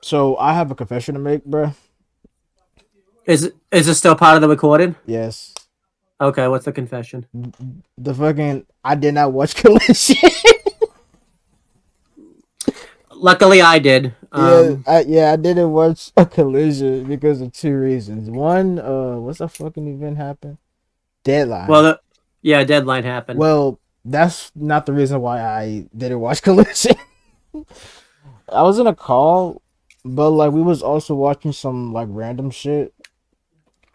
So I have a confession to make, bro. Is it still part of the recording? Yes. Okay, what's the confession? The fucking I did not watch Collision. Luckily, I did. I didn't watch a Collision because of two reasons. One, what's the fucking event happened? Deadline. Well, deadline happened. Well, that's not the reason why I didn't watch Collision. I was in a call, but like we was also watching some like random shit.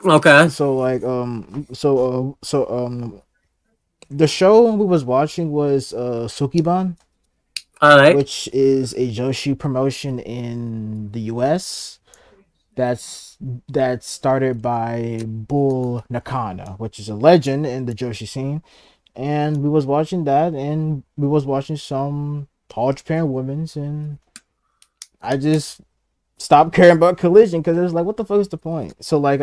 Okay. So like the show we was watching was Sukiban, All right. which is a Joshi promotion in the US. That's started by Bull Nakano, which is a legend in the Joshi scene. And we was watching that, and we was watching some All Japan women's, and I just stopped caring about Collision because it was like, what the fuck is the point? So I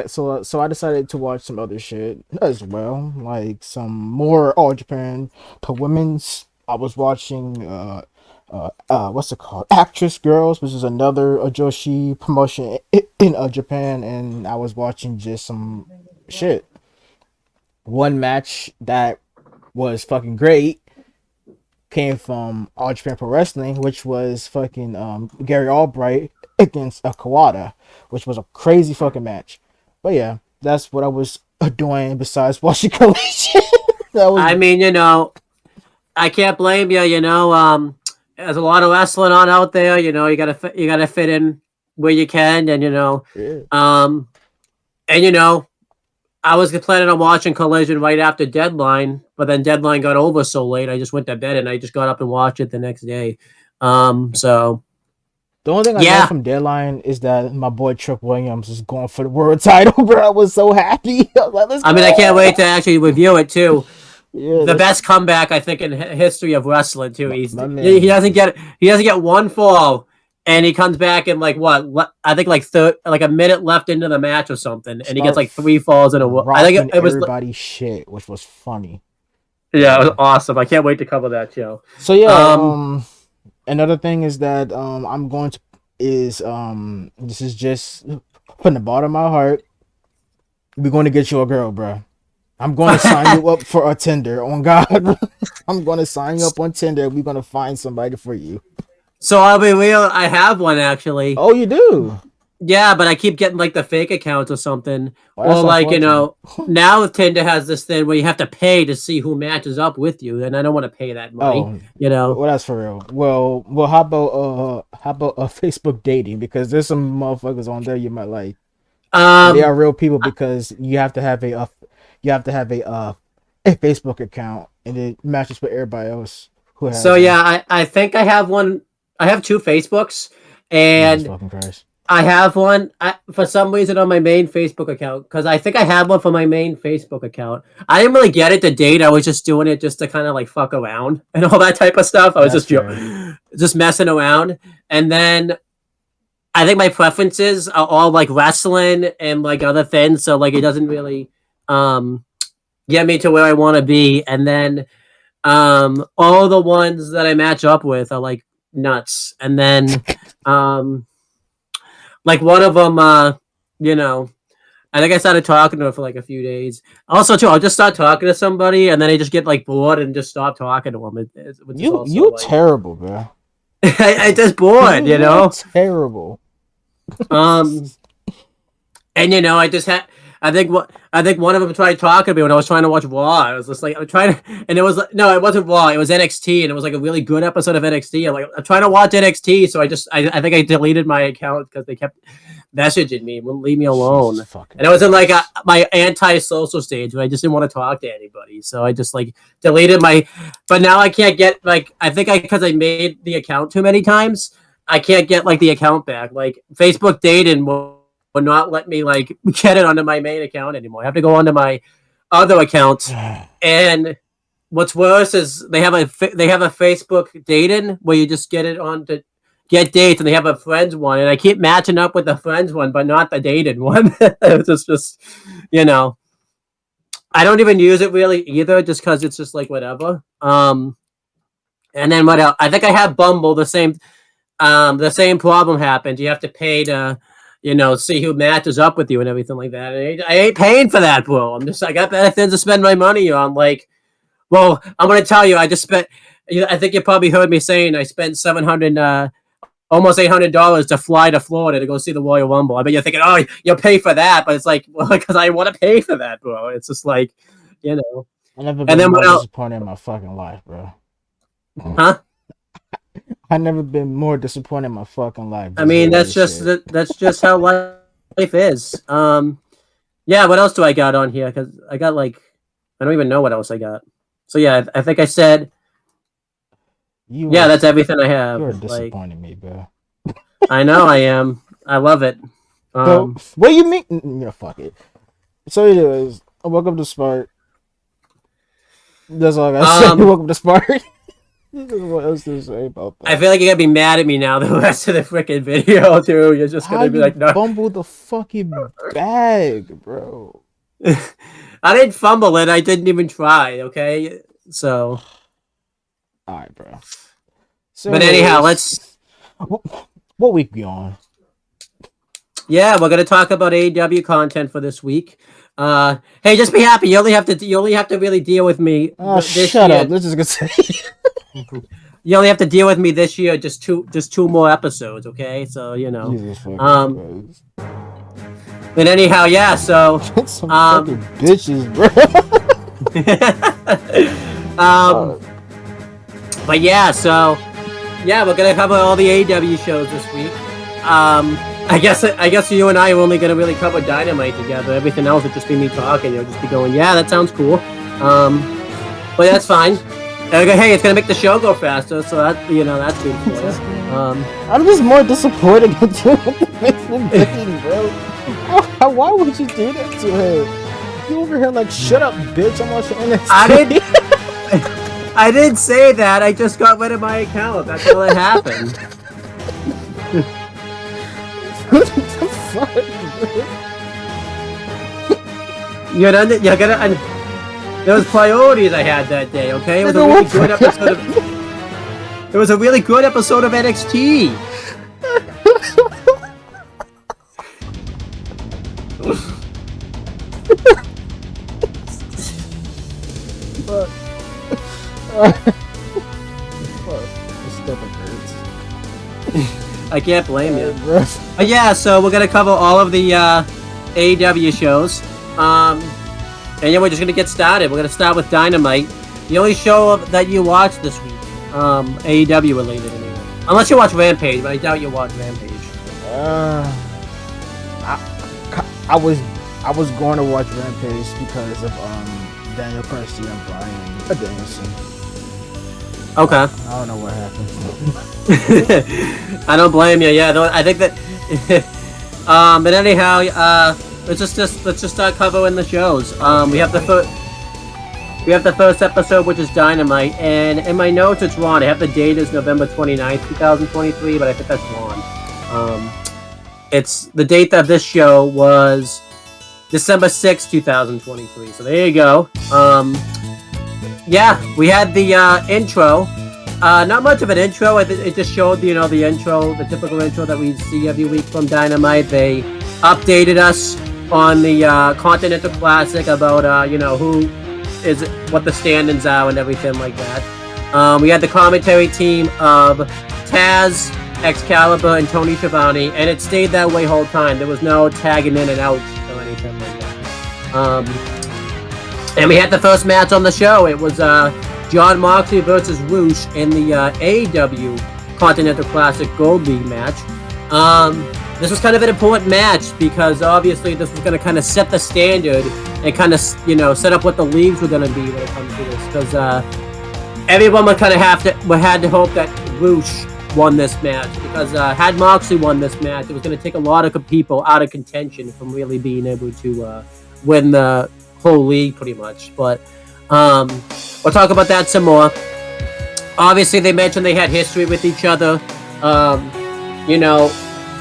decided to watch some other shit as well, like some more All Japan to women's. I was watching what's it called, Actress Girls, which is another Joshi promotion in Japan, and I was watching just some shit. One match that was fucking great came from All Japan Pro Wrestling, which was fucking Gary Albright against Kawada, which was a crazy fucking match. But yeah, that's what I was doing besides watching Collision. I mean, I can't blame you. There's a lot of wrestling on out there. You gotta fit in where you can, and yeah. I was planning on watching Collision right after Deadline, but then Deadline got over so late, I just went to bed and I just got up and watched it the next day. So The only thing I know from Deadline is that my boy Trick Williams is going for the world title, bro. I was so happy. I was like, let's go. I mean, I can't wait to actually review it too. Yeah, The best comeback I think in history of wrestling too. He man. doesn't get one fall, and he comes back in like what I think like a minute left into the match or something, and he gets like 3 falls in a row. I think it was everybody's shit, which was funny. Yeah, it was awesome. I can't wait to cover that show. So yeah, another thing is that I'm going to this is just from the bottom of my heart. We're going to get you a girl, bro. I'm going to sign you up for a Tinder. On God, I'm going to sign you up on Tinder. We're going to find somebody for you. So I'll be real. I have one actually. Oh, you do? Yeah, but I keep getting like the fake accounts or something, or like now Tinder has this thing where you have to pay to see who matches up with you, and I don't want to pay that money. Well, that's for real. Well, how about Facebook dating? Because there's some motherfuckers on there you might like. They are real people because you have to have a Facebook account, and it matches with everybody else who has. So yeah, I think I have one. I have 2 Facebooks, and I have one for some reason on my main Facebook account because I think I have one for my main Facebook account. I didn't really get it to date. I was just doing it just to kind of like fuck around and all that type of stuff. I was just messing around, and then I think my preferences are all like wrestling and like other things. So like it doesn't really get me to where I want to be, and then all the ones that I match up with are like nuts, and then like one of them I think I started talking to her for like a few days. Also too, I'll just start talking to somebody and then I just get like bored and just stop talking to them. You terrible, bro. I just bored, terrible. And I think I think one of them tried talking to me when I was trying to watch Raw. I was just like, I'm trying to, and it was like, no, it wasn't Raw. It was NXT, and it was like a really good episode of NXT. I'm like, I'm trying to watch NXT, so I think I deleted my account because they kept messaging me, wouldn't leave me alone. And it was in like my anti-social stage where I just didn't want to talk to anybody. So I just like deleted my, but now I can't get like, I think because I made the account too many times, I can't get like the account back. Like Facebook dating will not let me like get it onto my main account anymore. I have to go onto my other account. And what's worse is they have a Facebook dating where you just get it on to get dates, and they have a friends one, and I keep matching up with the friends one, but not the dated one. It's just, you know, I don't even use it really either, just because it's just like whatever. And then what else? I think I have Bumble. The same problem happened. You have to pay to, you know, see who matches up with you and everything like that. And I ain't paying for that, bro. I got better things to spend my money on. Like, well, I'm gonna tell you, I just spent. I think you probably heard me saying I spent almost $800 to fly to Florida to go see the Royal Rumble. I bet you're thinking, oh, you'll pay for that, but it's like, well, because I want to pay for that, bro. It's just like, you know. I never been more disappointed in my fucking life, bro. Huh? I never been more disappointed in my fucking life. I mean, that's just how life is. Yeah. What else do I got on here? Because I got like, I don't even know what else I got. So yeah, I think I said. That's everything I have. You're disappointing me, bro. I know I am. I love it. So, what do you mean? Yeah, fuck it. So anyways, welcome to Spark. That's all I gotta say. Welcome to Spark. What else to say about that? I feel like you're gonna be mad at me now the rest of the freaking video too. You're just gonna be like, no. Fumble the fucking bag, bro. I didn't fumble it. I didn't even try. Okay, so. All right, bro. So but anyhow, let's. What week we on? Yeah, we're gonna talk about AEW content for this week. Hey, just be happy. You only have to really deal with me. Oh, shut up. Let's just go say. You only have to deal with me this year. Just two more episodes, okay? So you know. But anyhow, yeah. So. Some fucking bitches, bro. But yeah, so yeah, we're gonna cover all the AEW shows this week. I guess you and I are only gonna really cover Dynamite together. Everything else would just be me talking. You'll just be going, yeah, that sounds cool. But that's fine. Hey, it's gonna make the show go faster, so that that's good for you. I'm just more disappointed with you with the Facebook dating, bro. Why would you do that to her? You over here like, shut up, bitch. I'm watching NXT. I didn't say that. I just got rid of my account. That's all that happened. What the fuck? You're gonna. There was priorities I had that day. Okay, it was a really good episode of. It was a really good episode of NXT. I can't blame you. But yeah, so we're gonna cover all of the AEW shows. And yeah, we're just gonna get started. We're gonna start with Dynamite, the only show that you watched this week, AEW related anyway. Unless you watch Rampage, but I doubt you watch Rampage. I was going to watch Rampage because of Daniel Garcia and Bryan Danielson. Okay. I don't know what happened. I don't blame you. Yeah, I think that. But anyhow, let's just start covering the shows. We have the first episode, which is Dynamite, and in my notes it's wrong. I have the date as November 29th, 2023, but I think that's wrong. It's the date of this show was December 6th, 2023. So there you go. Yeah, we had the intro. Not much of an intro. It just showed, the intro, the typical intro that we see every week from Dynamite. They updated us on the Continental Classic about, what the standings are and everything like that. We had the commentary team of Taz, Excalibur, and Tony Schiavone, and it stayed that way whole time. There was no tagging in and out or anything like that. And we had the first match on the show. It was Jon Moxley versus Roosh in the AEW Continental Classic Gold League match. This was kind of an important match because obviously this was going to kind of set the standard and kind of, set up what the leagues were going to be when it comes to this. Because everyone would kind of had to hope that Roosh won this match, because had Moxley won this match, it was going to take a lot of people out of contention from really being able to win the whole league, pretty much. But we'll talk about that some more. Obviously, they mentioned they had history with each other.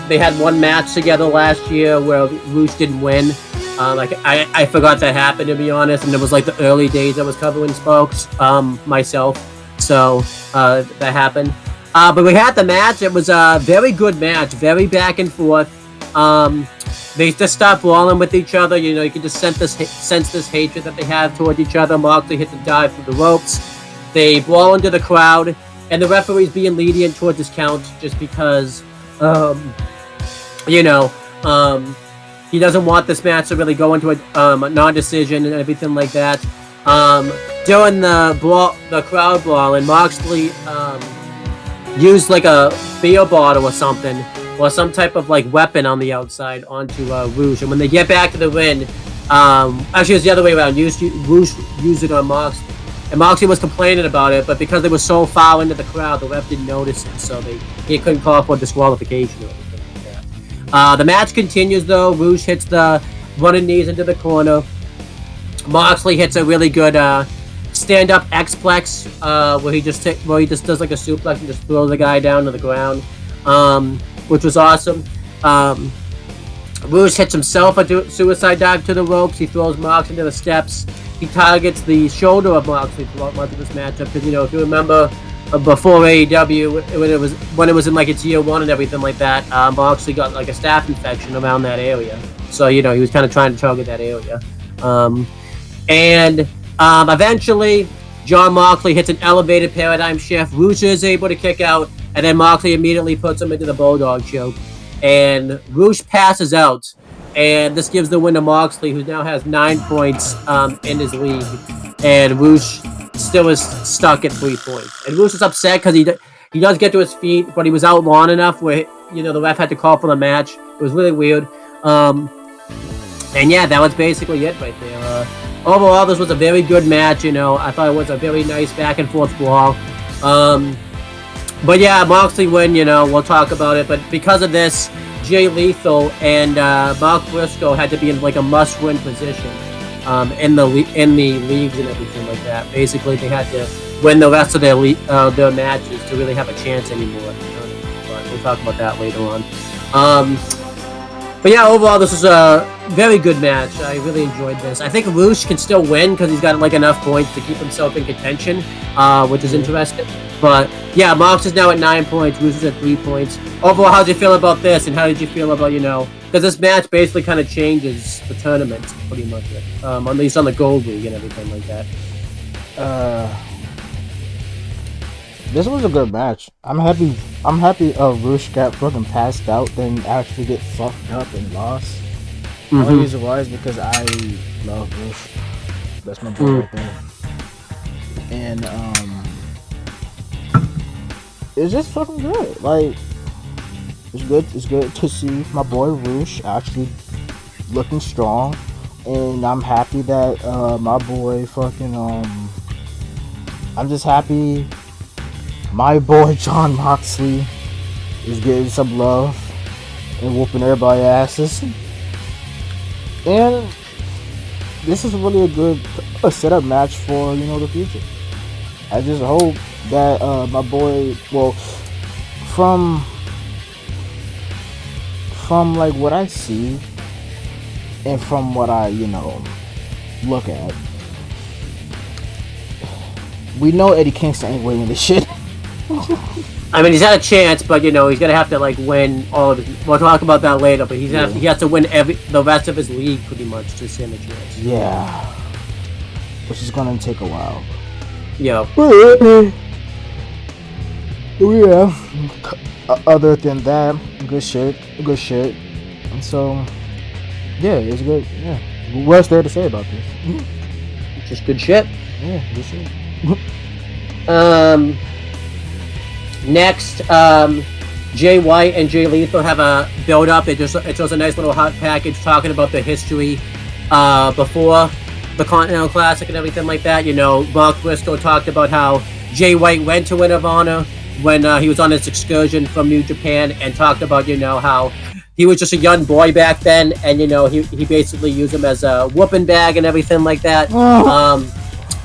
They had one match together last year where Roosh didn't win. I forgot that happened, to be honest, and it was like the early days I was covering Sparks myself, so that happened. But we had the match. It was a very good match, very back and forth. They just stopped brawling with each other. You can just sense this hatred that they have towards each other. Moxley hit the dive through the ropes. They brawl into the crowd, and the referee's being lenient towards his count just because, he doesn't want this match to really go into a non-decision and everything like that. During the crowd brawling, Moxley used like a beer bottle or something, or some type of like weapon on the outside onto Roosh. And when they get back to the ring, actually it was the other way around. Roosh used it on Moxley. And Moxley was complaining about it, but because they were so far into the crowd, the ref didn't notice it, so he couldn't call for disqualification or anything like that. The match continues though. Roosh hits the running knees into the corner. Moxley hits a really good stand-up X-Plex, where he just does like a suplex and just throws the guy down to the ground, which was awesome. Roosh hits himself a suicide dive to the ropes. He throws Mox into the steps. He targets the shoulder of Moxley throughout much of this matchup, because if you remember before AEW, when it was in like its year one and everything like that, Moxley got like a staph infection around that area, so he was kind of trying to target that area. Eventually, Jon Moxley hits an elevated paradigm shift. Roosh is able to kick out, and then Moxley immediately puts him into the Bulldog choke. And Roosh passes out, and this gives the win to Moxley, who now has 9 points in his league. And Roosh still is stuck at 3 points. And Roosh is upset because he does get to his feet, but he was out long enough where the ref had to call for the match. It was really weird. And yeah, that was basically it right there. Overall, this was a very good match. I thought it was a very nice back and forth brawl. But yeah, Moxley win. We'll talk about it. But because of this, Jay Lethal and Mark Briscoe had to be in like a must-win position in the leagues and everything like that. Basically, they had to win the rest of their matches to really have a chance anymore. But we'll talk about that later on. But yeah, overall, this was a very good match. I really enjoyed this. I think Roosh can still win because he's got like enough points to keep himself in contention, which is interesting. But yeah, Mox is now at 9 points. Roosh is at 3 points. Overall, how did you feel about this? And how did you feel about, because this match basically kind of changes the tournament pretty much, at least on the Gold League and everything like that. This was a good match. I'm happy Roosh got fucking passed out, then actually get fucked up and lost. The only reason why is because I love Roosh. That's my boy right there. And it's just fucking good. Like, it's good to see my boy Roosh actually looking strong. And I'm happy that my boy fucking I'm just happy my boy Jon Moxley is getting some love and whooping everybody's asses. And this is really a good setup match for, the future. I just hope that my boy, from like what I see and from what I, look at, we know Eddie Kingston ain't winning this shit. I mean, he's had a chance, but he's gonna have to like win all of his. We'll talk about that later, but he has to win the rest of his league pretty much to stand a chance. Yeah, which is gonna take a while. Yeah. Yeah. Other than that, good shit. And so, yeah, it's good. Yeah. What's there to say about this? Just good shit. Yeah, good shit. Next, Jay White and Jay Lethal have a build up. It shows a nice little hot package talking about the history before the Continental Classic and everything like that. You know, Mark Briscoe talked about how Jay White went to Ring of Honor when he was on his excursion from New Japan, and talked about, you know, how he was just a young boy back then, and, you know, he basically used him as a whooping bag and everything like that.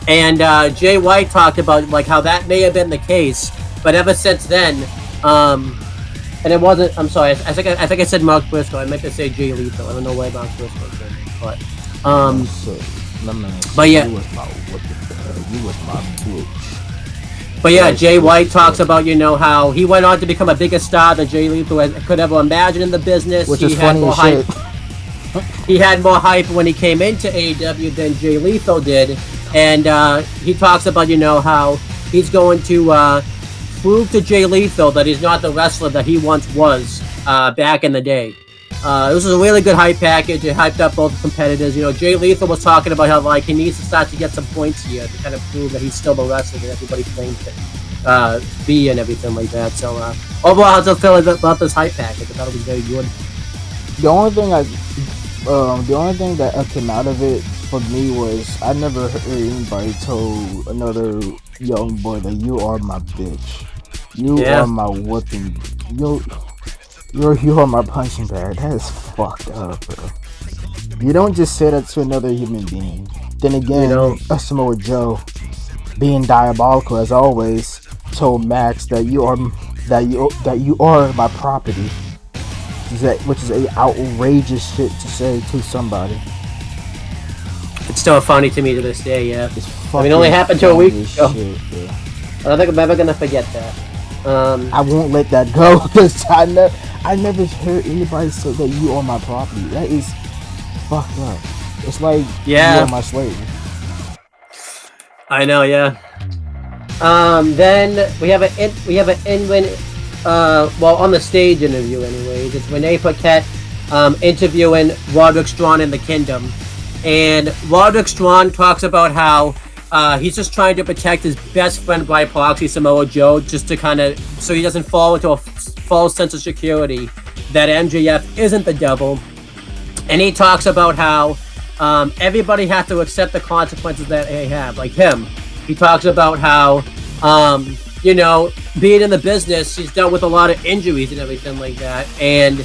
And Jay White talked about like how that may have been the case, but ever since then, and it wasn't. I'm sorry. I think I said Mark Briscoe. I meant to say Jay Lethal. I don't know why Mark Briscoe said it, but yeah. You was my bitch. But yeah, Jay White talks about, you know, how he went on to become a bigger star than Jay Lethal could ever imagine in the business. Which is funny as shit. He had more hype when he came into AEW than Jay Lethal did, and he talks about, you know, how he's going to prove to Jay Lethal that he's not the wrestler that he once was back in the day. This was a really good hype package. It hyped up both competitors. You know, Jay Lethal was talking about how like he needs to start to get some points here to kind of prove that he's still the wrestler that everybody claims to be and everything like that. So overall, how do you feel about this hype package? I thought it was very good. The only thing that came out of it for me was I never heard anybody told another young boy that you are my bitch. You are my whooping. You are my punching bag. That is fucked up, bro. You don't just say that to another human being. Then again, Samoa Joe, being diabolical as always, told Max that you are my property. Which is a outrageous shit to say to somebody. It's still funny to me to this day. Yeah, I mean, it only happened to a week ago. Shit, I don't think I'm ever gonna forget that. I won't let that go because I never heard anybody say that you are my property. That is fucked up. It's like you are my slave. I know, yeah. Then we have an in-win. Well, on the stage interview, anyways. It's Renee Paquette interviewing Roderick Strong in the Kingdom, and Roderick Strong talks about how he's just trying to protect his best friend by proxy, Samoa Joe, just to kind of so he doesn't fall into a false sense of security that MJF isn't the devil. And he talks about how everybody has to accept the consequences that they have, like him. He talks about how you know, being in the business, he's dealt with a lot of injuries and everything like that, and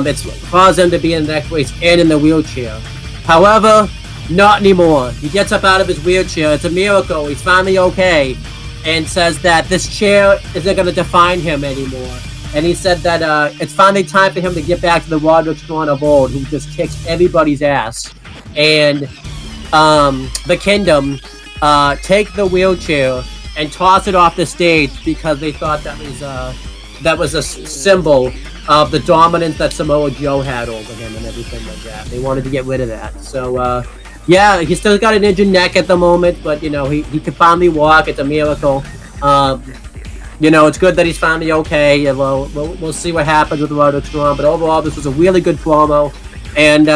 it's caused him to be in the next race and in the wheelchair. However, not anymore. He gets up out of his wheelchair. It's a miracle. He's finally okay, and says that this chair isn't going to define him anymore. And he said that it's finally time for him to get back to the Roderick Strong of old, who just kicks everybody's ass. And the Kingdom take the wheelchair and toss it off the stage because they thought that was a symbol of the dominance that Samoa Joe had over him and everything like that. They wanted to get rid of that. So yeah, he's still got an injured neck at the moment, but you know he can finally walk. It's a miracle. You know, it's good that he's finally okay. We'll see what happens with Roderick Strong, but overall this was a really good promo, and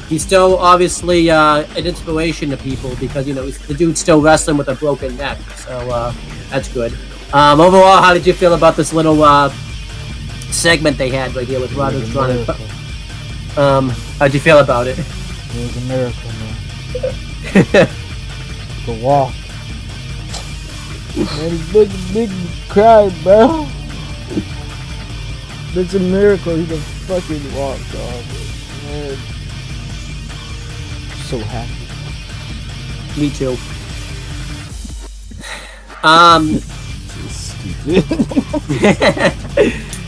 he's still obviously an inspiration to people because, you know, the dude's still wrestling with a broken neck. So that's good. Overall, how did you feel about this little segment they had right here with Roderick Strong? How'd you feel about it? It was a miracle, man. The walk. Man, big cry, bro. It's a miracle he can fucking walk, dog. Man. So happy. Me too.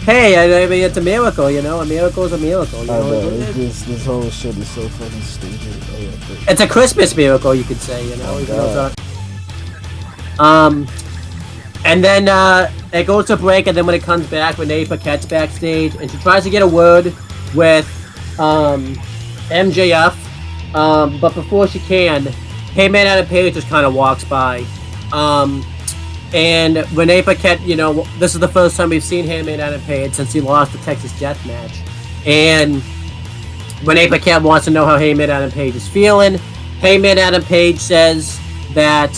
Hey, I mean, it's a miracle, you know. A miracle is a miracle. You know? This whole shit is so fucking stupid. It's a Christmas miracle, you could say, you know. And then it goes to break, and then when it comes back, Renee Paquette's backstage, and she tries to get a word with MJF, but before she can, Heyman Adam Page just kind of walks by. And Renee Paquette, you know, this is the first time we've seen Heyman Adam Page since he lost the Texas Death Match. And Renee Paquette wants to know how Heyman Adam Page is feeling. Heyman Adam Page says that,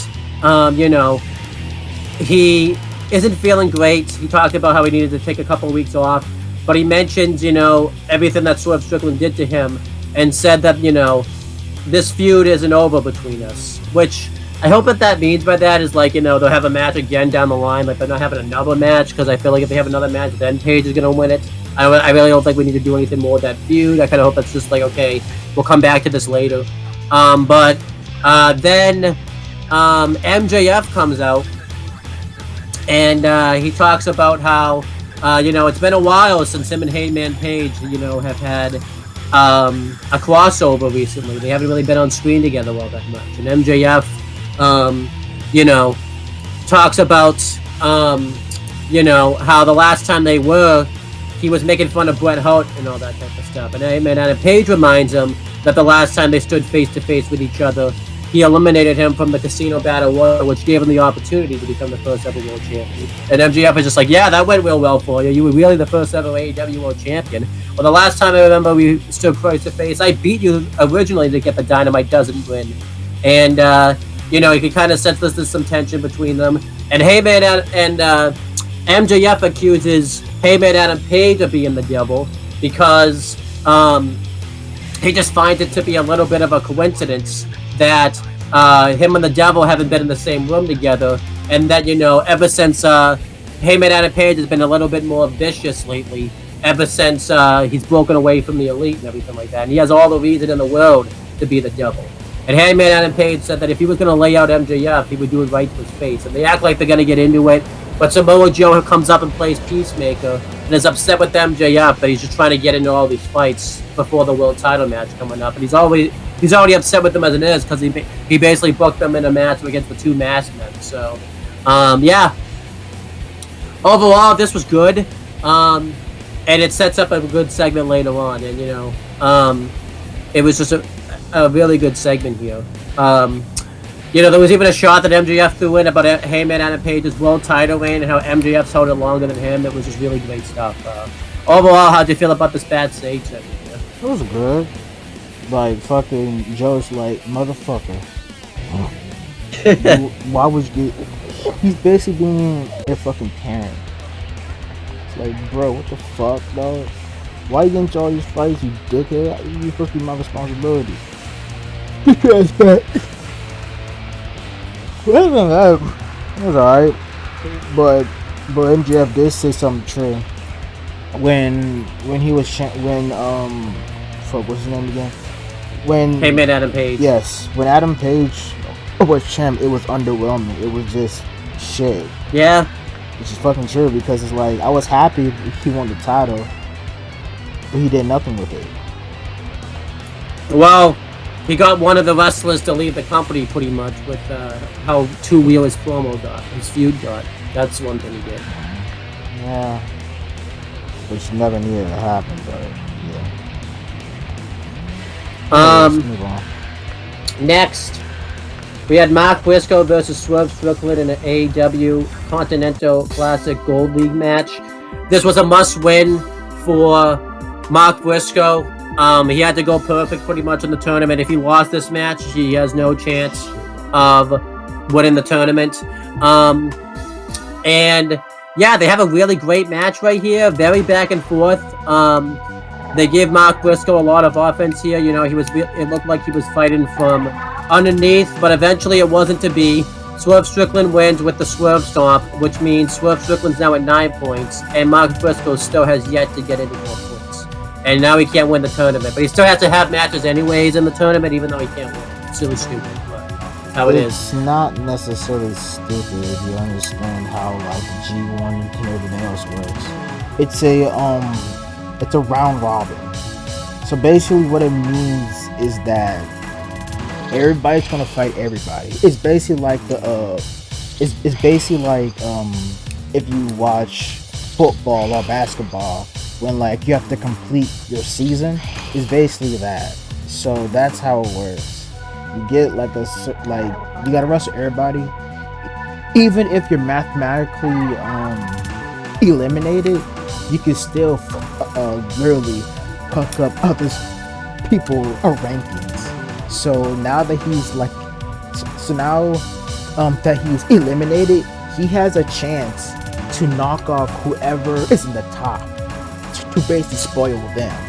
he isn't feeling great. He talked about how he needed to take a couple of weeks off, but he mentioned, everything that Swerve Strickland did to him, and said that, this feud isn't over between us, which I hope that means by that is like, they'll have a match again down the line, like they're not having another match, because I feel like if they have another match, then Page is going to win it. I really don't think we need to do anything more with that feud. I kind of hope that's just like, okay, we'll come back to this later. But then MJF comes out, and he talks about how, it's been a while since him and Heyman Page, have had a crossover recently. They haven't really been on screen together all that much. And MJF, talks about, how the last time they were, he was making fun of Bret Hart and all that type of stuff. And Adam Page reminds him that the last time they stood face to face with each other, he eliminated him from the Casino Battle Royal, which gave him the opportunity to become the first ever world champion. And MJF is just like, yeah, that went real well for you. You were really the first ever AEW world champion. Well, the last time I remember we stood face to face, I beat you originally to get the Dynamite Doesn't win. And, you can kind of sense there's some tension between them. And Heyman and MJF accuses Heyman Adam Page of being the devil because he just finds it to be a little bit of a coincidence that him and the devil haven't been in the same room together, and that, ever since Heyman Adam Page has been a little bit more vicious lately, ever since he's broken away from the Elite and everything like that, and he has all the reason in the world to be the devil. And Heyman Adam Page said that if he was going to lay out MJF, he would do it right to his face. And they act like they're going to get into it, but Samoa Joe comes up and plays Peacemaker and is upset with MJF, but he's just trying to get into all these fights before the world title match coming up. And he's already upset with them as it is because he basically booked them in a match against the two masked men. So, yeah. Overall, this was good. And it sets up a good segment later on. And, it was just a really good segment here. There was even a shot that MJF threw in about Heyman Adam Page's world title reign and how MJF's held it longer than him. It was just really great stuff. Overall, how'd you feel about this bad stage segment? It was good. Like, fucking Joe's like, motherfucker. Why would you... He's basically being a fucking parent. It's like, bro, what the fuck, dog? Why you getting into all these fights, you dickhead? You're supposed to be my responsibility. Because that... Well, that was alright. But MJF did say something true. When he was... fuck, what's his name again? When Heyman Adam Page. Yes, when Adam Page was champ, it was underwhelming. It was just shit. Yeah. Which is fucking true because it's like, I was happy he won the title, but he did nothing with it. Well, he got one of the wrestlers to leave the company pretty much with how two-wheel his promo got, his feud got. That's one thing he did. Yeah. Which never needed to happen, but yeah. Move on. Next, we had Mark Briscoe versus Swerve Strickland in an AEW Continental Classic Gold League match. This was a must-win for Mark Briscoe. He had to go perfect pretty much in the tournament. If he lost this match, he has no chance of winning the tournament. And yeah, they have a really great match right here. Very back and forth. They gave Mark Briscoe a lot of offense here. It looked like he was fighting from underneath, but eventually it wasn't to be. Swerve Strickland wins with the Swerve Stomp, which means Swerve Strickland's now at 9 points, and Mark Briscoe still has yet to get any more points. And now he can't win the tournament, but he still has to have matches anyways in the tournament, even though he can't win. It's really stupid, but that's how it is. It's not necessarily stupid if you understand how like G1 and everything else works. It's a round robin. So basically what it means is that everybody's gonna fight everybody. It's basically like if you watch football or basketball when like you have to complete your season. It's basically that. So that's how it works. You get like you gotta wrestle everybody, even if you're mathematically eliminated. You can still literally fuck up people a rankings. So now that he's like, so now that he's eliminated, he has a chance to knock off whoever is in the top to basically spoil them.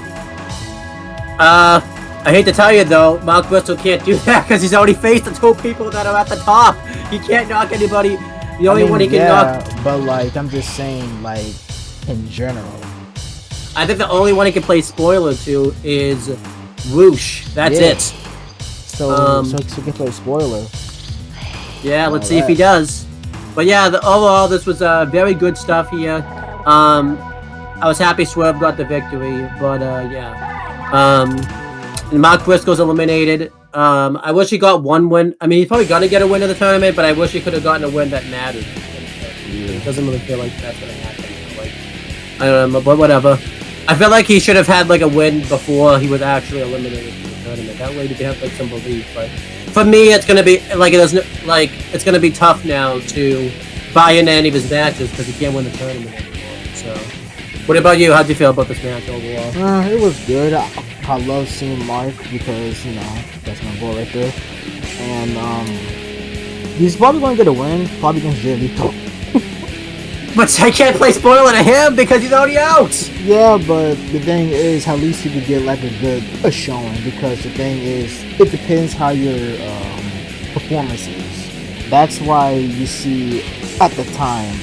I hate to tell you though, Mark Briscoe can't do that because he's already faced the 2 people that are at the top. He can't knock anybody. The only one he can knock. But like, I'm just saying, like, in general. I think the only one he can play spoiler to is Whoosh. That's it. So he can play spoiler. Yeah, let's see if he does. But yeah, overall, this was very good stuff here. I was happy Swerve got the victory, but Mark Briscoe's eliminated. I wish he got one win. I mean, he's probably gonna get a win in the tournament, but I wish he could have gotten a win that mattered. It doesn't really feel like that's gonna happen. Like, I don't know, but whatever. I feel like he should have had like a win before he was actually eliminated from the tournament. That way, he could have like some belief. But for me, it's gonna be like it's gonna be tough now to buy into any of his matches because he can't win the tournament anymore. So, what about you? How do you feel about this match overall? It was good. I love seeing Mark because, you know, that's my boy right there. And he's probably going to get a win, probably against Jay Lethal. But I can't play spoiler to him because he's already out. Yeah, but the thing is, at least he could get like a showing, because the thing is, it depends how your performance is. That's why you see at the time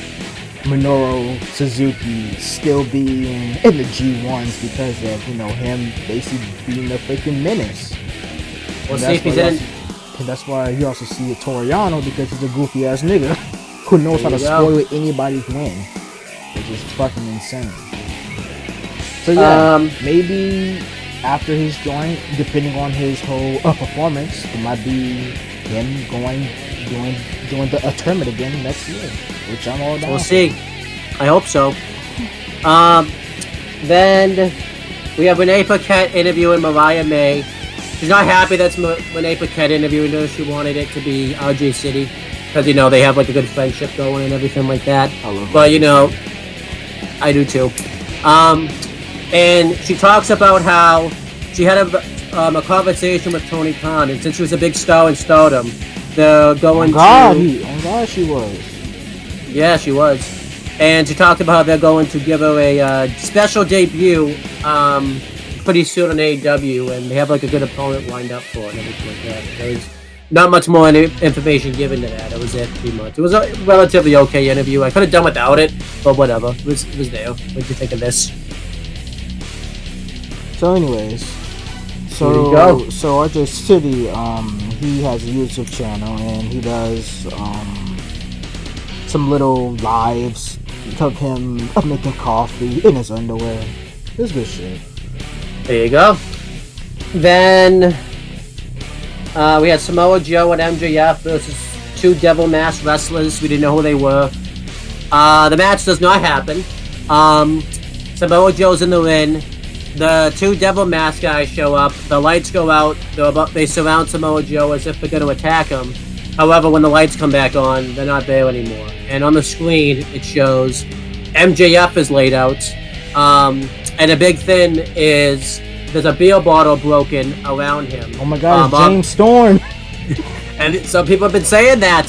Minoru Suzuki still being in the G1s because of, you know, him basically being a freaking menace. We'll see if he's in. And that's why you also see Toriano, because he's a goofy ass nigga who knows how to spoil anybody's win, which is fucking insane. So yeah, maybe after his joint, depending on his whole performance, it might be him doing a tournament again next year, which I'm all down. We'll see. I hope so. Then we have Renee Paquette interviewing Mariah May. She's not happy that's Renee Paquette interviewing her. She wanted it to be RJ City because, you know, they have like a good friendship going and everything like that. But, you know, I do too. And she talks about how she had a conversation with Tony Khan, and since she was a big star in Stardom, they're going oh God, she was. Yeah, she was. And she talked about how they're going to give her a special debut pretty soon on AEW, and they have like a good opponent lined up for it and everything like that. There's not much more information given to that. It was it, pretty much. It was a relatively okay interview. I could have done without it, but whatever. It was there. What do you think of this? So anyways, so RJ City, he has a YouTube channel and he does some little lives of him making coffee in his underwear. It's good shit. There you go. Then we had Samoa Joe and MJF versus 2 Devil Mask wrestlers. We didn't know who they were. The match does not happen. Samoa Joe's in the ring. The 2 Devil Mask guys show up. The lights go out. They surround Samoa Joe as if they're going to attack him. However, when the lights come back on, they're not there anymore. And on the screen, it shows MJF is laid out. And a big thing is there's a beer bottle broken around him. Oh my God, James Storm. And some people have been saying that.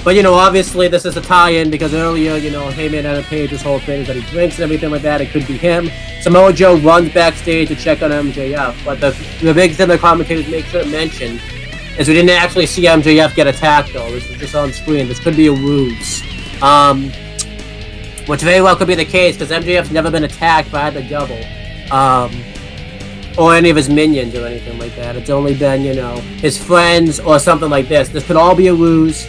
But, you know, obviously this is a tie-in because earlier, you know, Heyman had a page, this whole thing is that he drinks and everything like that. It could be him. Samoa Joe runs backstage to check on MJF. But the big thing the commentators make sure to mention is we didn't actually see MJF get attacked, though. This was just on screen. This could be a ruse. Which very well could be the case because MJF's never been attacked by the Devil. Or any of his minions or anything like that. It's only been, you know, his friends or something like this. This could all be a ruse.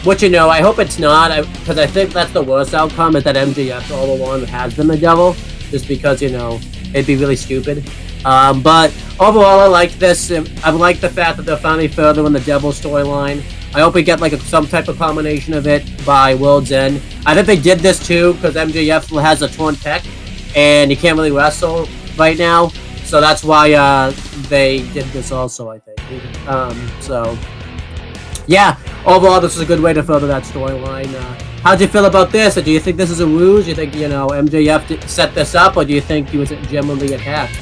Which, you know, I hope it's not, because I think that's the worst outcome, is that MJF all along has been the Devil, just because, you know, it'd be really stupid. But overall, I like this. I like the fact that they're finally furthering the Devil storyline. I hope we get like some type of combination of it by World's End. I think they did this too because MJF has a torn pec and he can't really wrestle right now, so that's why they did this also, I think. So yeah, overall this is a good way to further that storyline. how'd you feel about this? Or do you think this is a ruse? Do you think, MJF set this up, or do you think he was genuinely attacked?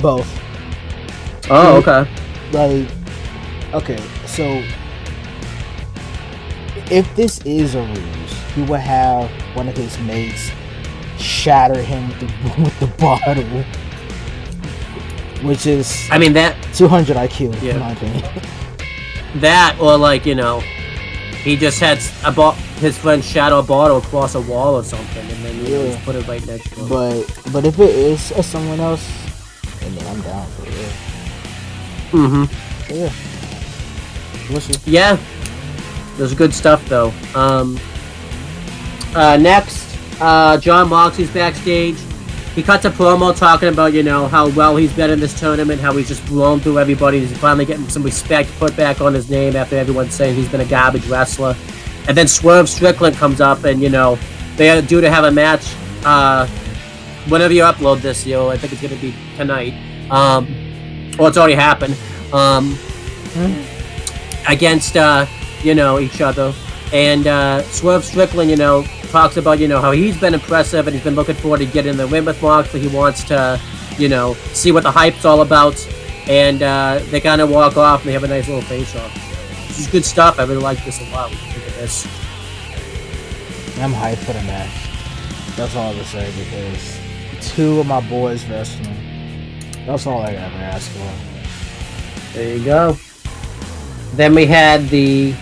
Both. Oh, okay. Like, okay, so if this is a ruse, he would have one of his mates shatter him with the bottle, which is, I mean, that 200 IQ, in my opinion. That, or like, he just had his friend shadow a bottle across a wall or something, and then just put it right next to him. But if it is someone else, I mean, I'm down for it. Mm-hmm. Yeah. We'll see. Yeah. There's good stuff though. Next, John Moxley's backstage. He cuts a promo talking about, how well he's been in this tournament, how he's just blown through everybody. He's finally getting some respect put back on his name after everyone's saying he's been a garbage wrestler. And then Swerve Strickland comes up, and, they are due to have a match, whenever you upload this, I think it's going to be tonight. Well, it's already happened. Against, each other. And Swerve Strickland, talks about, how he's been impressive and he's been looking forward to getting in the ring with Moxley. He wants to, see what the hype's all about. And they kind of walk off and they have a nice little face-off. This is good stuff. I really like this a lot. What do you think of this? I'm hyped for the match. That's all I would say, because two of my boys wrestling. That's all I ever asked for. There you go. Then we had the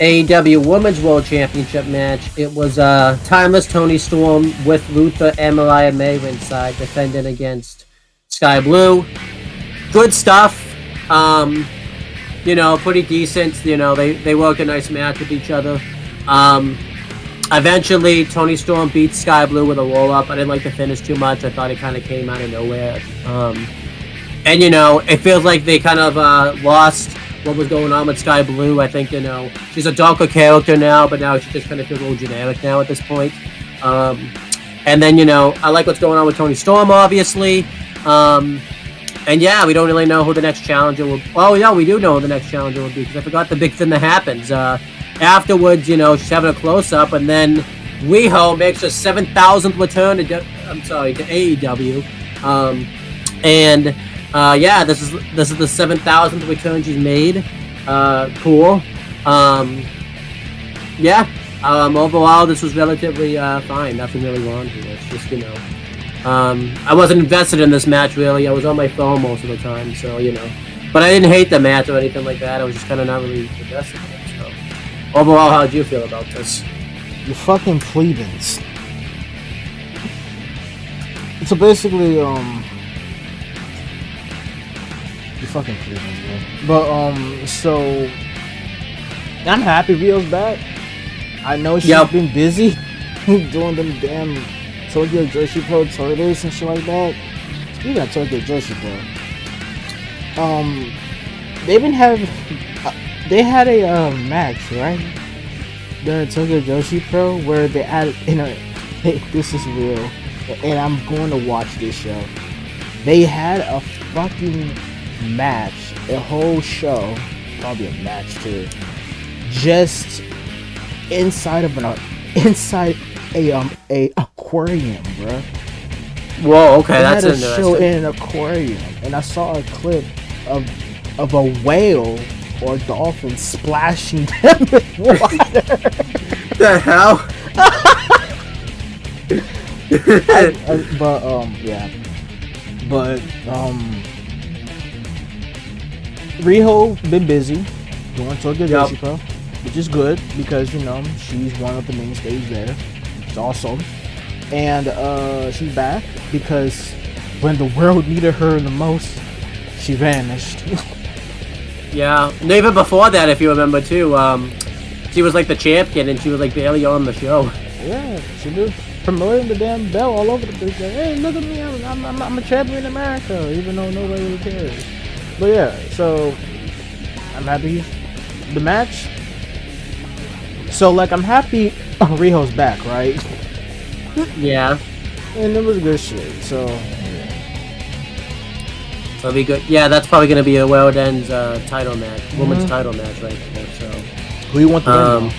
AEW Women's World Championship match. It was Timeless Toni Storm with Luther and Mariah May ringside, defending against Sky Blue. Good stuff. Pretty decent. They worked a nice match with each other. Eventually, Toni Storm beats Sky Blue with a roll-up. I didn't like the finish too much. I thought it kind of came out of nowhere. And, it feels like they kind of lost what was going on with Sky Blue. I think, she's a darker character now, but now she just kind of feels a little generic now at this point. And then, I like what's going on with Toni Storm, obviously. And yeah, we don't really know who the next challenger will be. Oh, yeah, we do know who the next challenger will be, because I forgot the big thing that happens. Afterwards, she's having a close-up, and then Riho makes her 7,000th return to AEW. This is the 7,000th return she's made. Cool. Overall, this was relatively fine. Nothing really wrong here. It's just, I wasn't invested in this match, really. I was on my phone most of the time, so, But I didn't hate the match or anything like that. I was just kind of not really invested in it. So, overall, how did you feel about this? You fucking plebeians. So basically, you fucking plebeians, bro. But, so I'm happy Rio's back. I know she's been busy doing them damn Tokyo Joshi Pro tournaments and shit like that. Speaking of Tokyo Joshi Pro, they had a match, right? The Tokyo Joshi Pro, where they added, this is real, and I'm going to watch this show. They had a fucking match, a whole show, probably a match too, just inside a aquarium, bro. Whoa, okay, that's interesting. They had a show in an aquarium, and I saw a clip of a whale or dolphin splashing them with water. The hell? Riho been busy doing Tokyo Joshi Pro, which is good because she's one of the mainstays there. It's awesome, and she's back because when the world needed her the most, she vanished. Yeah, and even before that, if you remember too, she was like the champion and she was like barely on the show. Yeah, she did, promoting the damn bell all over the place. Like, hey, look at me, I'm a champion in America, even though nobody really cares. But yeah, so I'm happy. The match. So like, I'm happy Riho's back, right? Yeah. And it was good shit. So. That'll be good. Yeah, that's probably going to be a World Ends title match, women's title match right there. So. Who you want to win?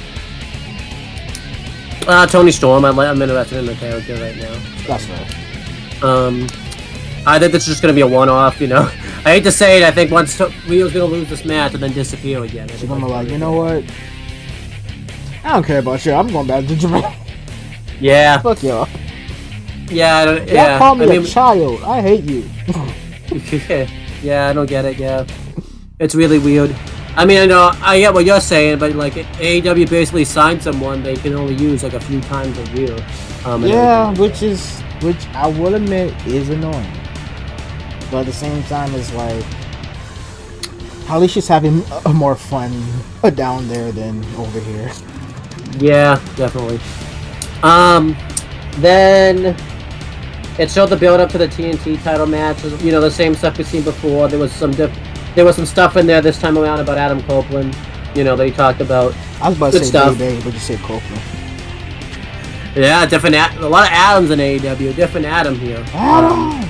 Tony Storm. I'm interested in the character right now. That's right. I think this is just going to be a one-off, you know. I hate to say it, I think once Rio's going to lose this match and then disappear again. She's going to be like, you know what? I don't care about you. I'm going back to Japan. Yeah. Fuck y'all. Yeah, Y'all call me a child. I hate you. Yeah, I don't get it, yeah. It's really weird. I mean, I know, I get what you're saying, but like, AEW basically signed someone they can only use like a few times a year. Yeah, which I will admit is annoying. But at the same time, it's like, at least she's having more fun down there than over here. Yeah, definitely. Then it showed the build up to the TNT title match. You know, the same stuff we've seen before. There was some stuff in there this time around about Adam Copeland. You know, they talked about. I was about to say Day, but you said Copeland. Yeah, a lot of Adams in AEW. Different Adam here. Adam,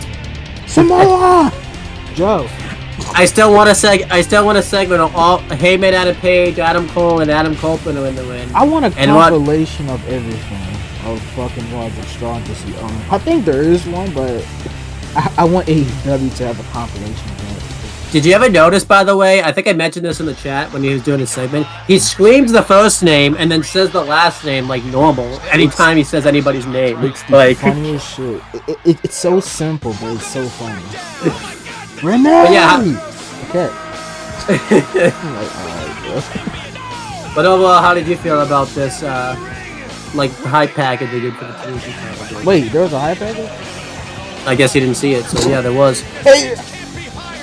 Samoa, Joe. I still want a segment of all Heyman, Adam Page, Adam Cole, and Adam Copeland are in the ring. I want a compilation of everything of fucking Raw and Strong to see. I think there is one, but I want AEW to have a compilation of that. Did you ever notice, by the way? I think I mentioned this in the chat when he was doing his segment. He screams the first name and then says the last name like normal anytime he says anybody's name. It's the funniest shit. It's so simple, but it's so funny. Renee! But yeah, okay. But overall, how did you feel about this, like, high package they did for the TNT title? Wait, there was a high package? I guess you didn't see it, so yeah, there was. Hey,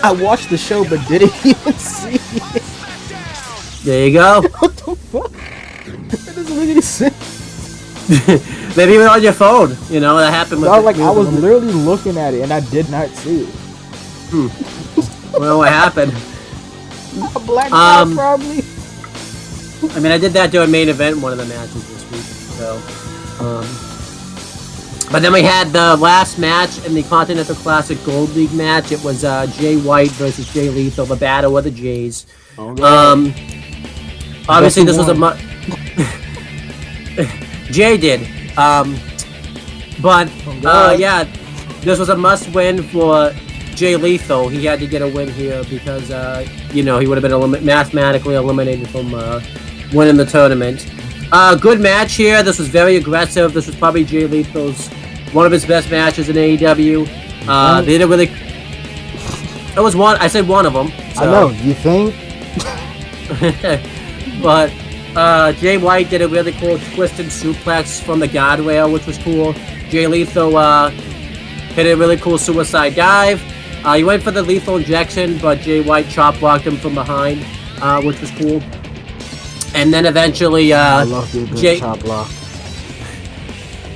I watched the show, but didn't even see it. There you go. What the fuck? That doesn't make any sense. Maybe even on your phone, you know, that happened with I was literally looking at it, and I did not see it. Well, what happened? A black guy, probably. I mean, I did that during main event in one of the matches this week, so. But then we had the last match in the Continental Classic Gold League match. It was Jay White versus Jay Lethal, the battle of the Jays. Obviously, this was a Jay did. Yeah, this was a must-win for Jay Lethal. He had to get a win here because, you know, he would have been mathematically eliminated from winning the tournament. Good match here. This was very aggressive. This was probably Jay Lethal's one of his best matches in AEW. They didn't really. It was one. I said one of them. So. I know. You think? But Jay White did a really cool twisted suplex from the guardrail, which was cool. Jay Lethal hit a really cool suicide dive. He went for the lethal injection, but Jay White chop blocked him from behind, which was cool. And then eventually, I love the chop block.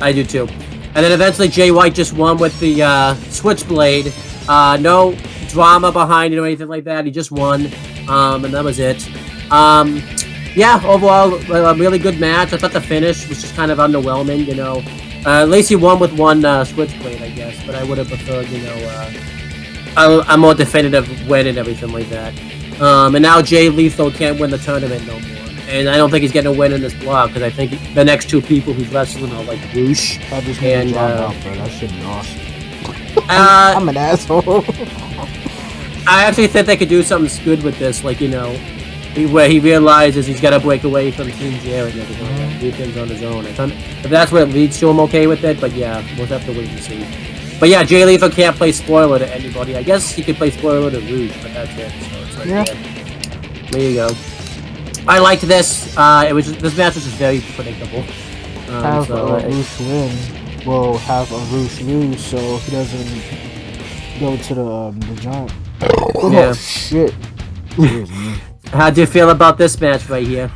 I do too. And then eventually, Jay White just won with the switchblade. No drama behind it or anything like that. He just won, and that was it. Yeah, overall, a really good match. I thought the finish was just kind of underwhelming, you know. At least he won with one switchblade, I guess. But I would have preferred, you know, a more definitive win and everything like that. And now Jay Lethal can't win the tournament no more. And I don't think he's getting a win in this block because I think the next two people who's wrestling are like Roosh and that should be awesome. I'm an asshole. I actually think they could do something good with this, like, you know, where he realizes he's got to break away from Team Jarrett and everything, and do things on his own. If that's what it leads to, I'm okay with it. But yeah, we'll have to wait and see. But yeah, Jay Lethal can't play spoiler to anybody. I guess he could play spoiler to Rouge, but that's it. So it's like, yeah. There you go. I liked this. This match was just very predictable. Have a Rouge win. Well, have a Rouge lose, so he doesn't go to the jump. Yeah. Oh shit. How do you feel about this match right here?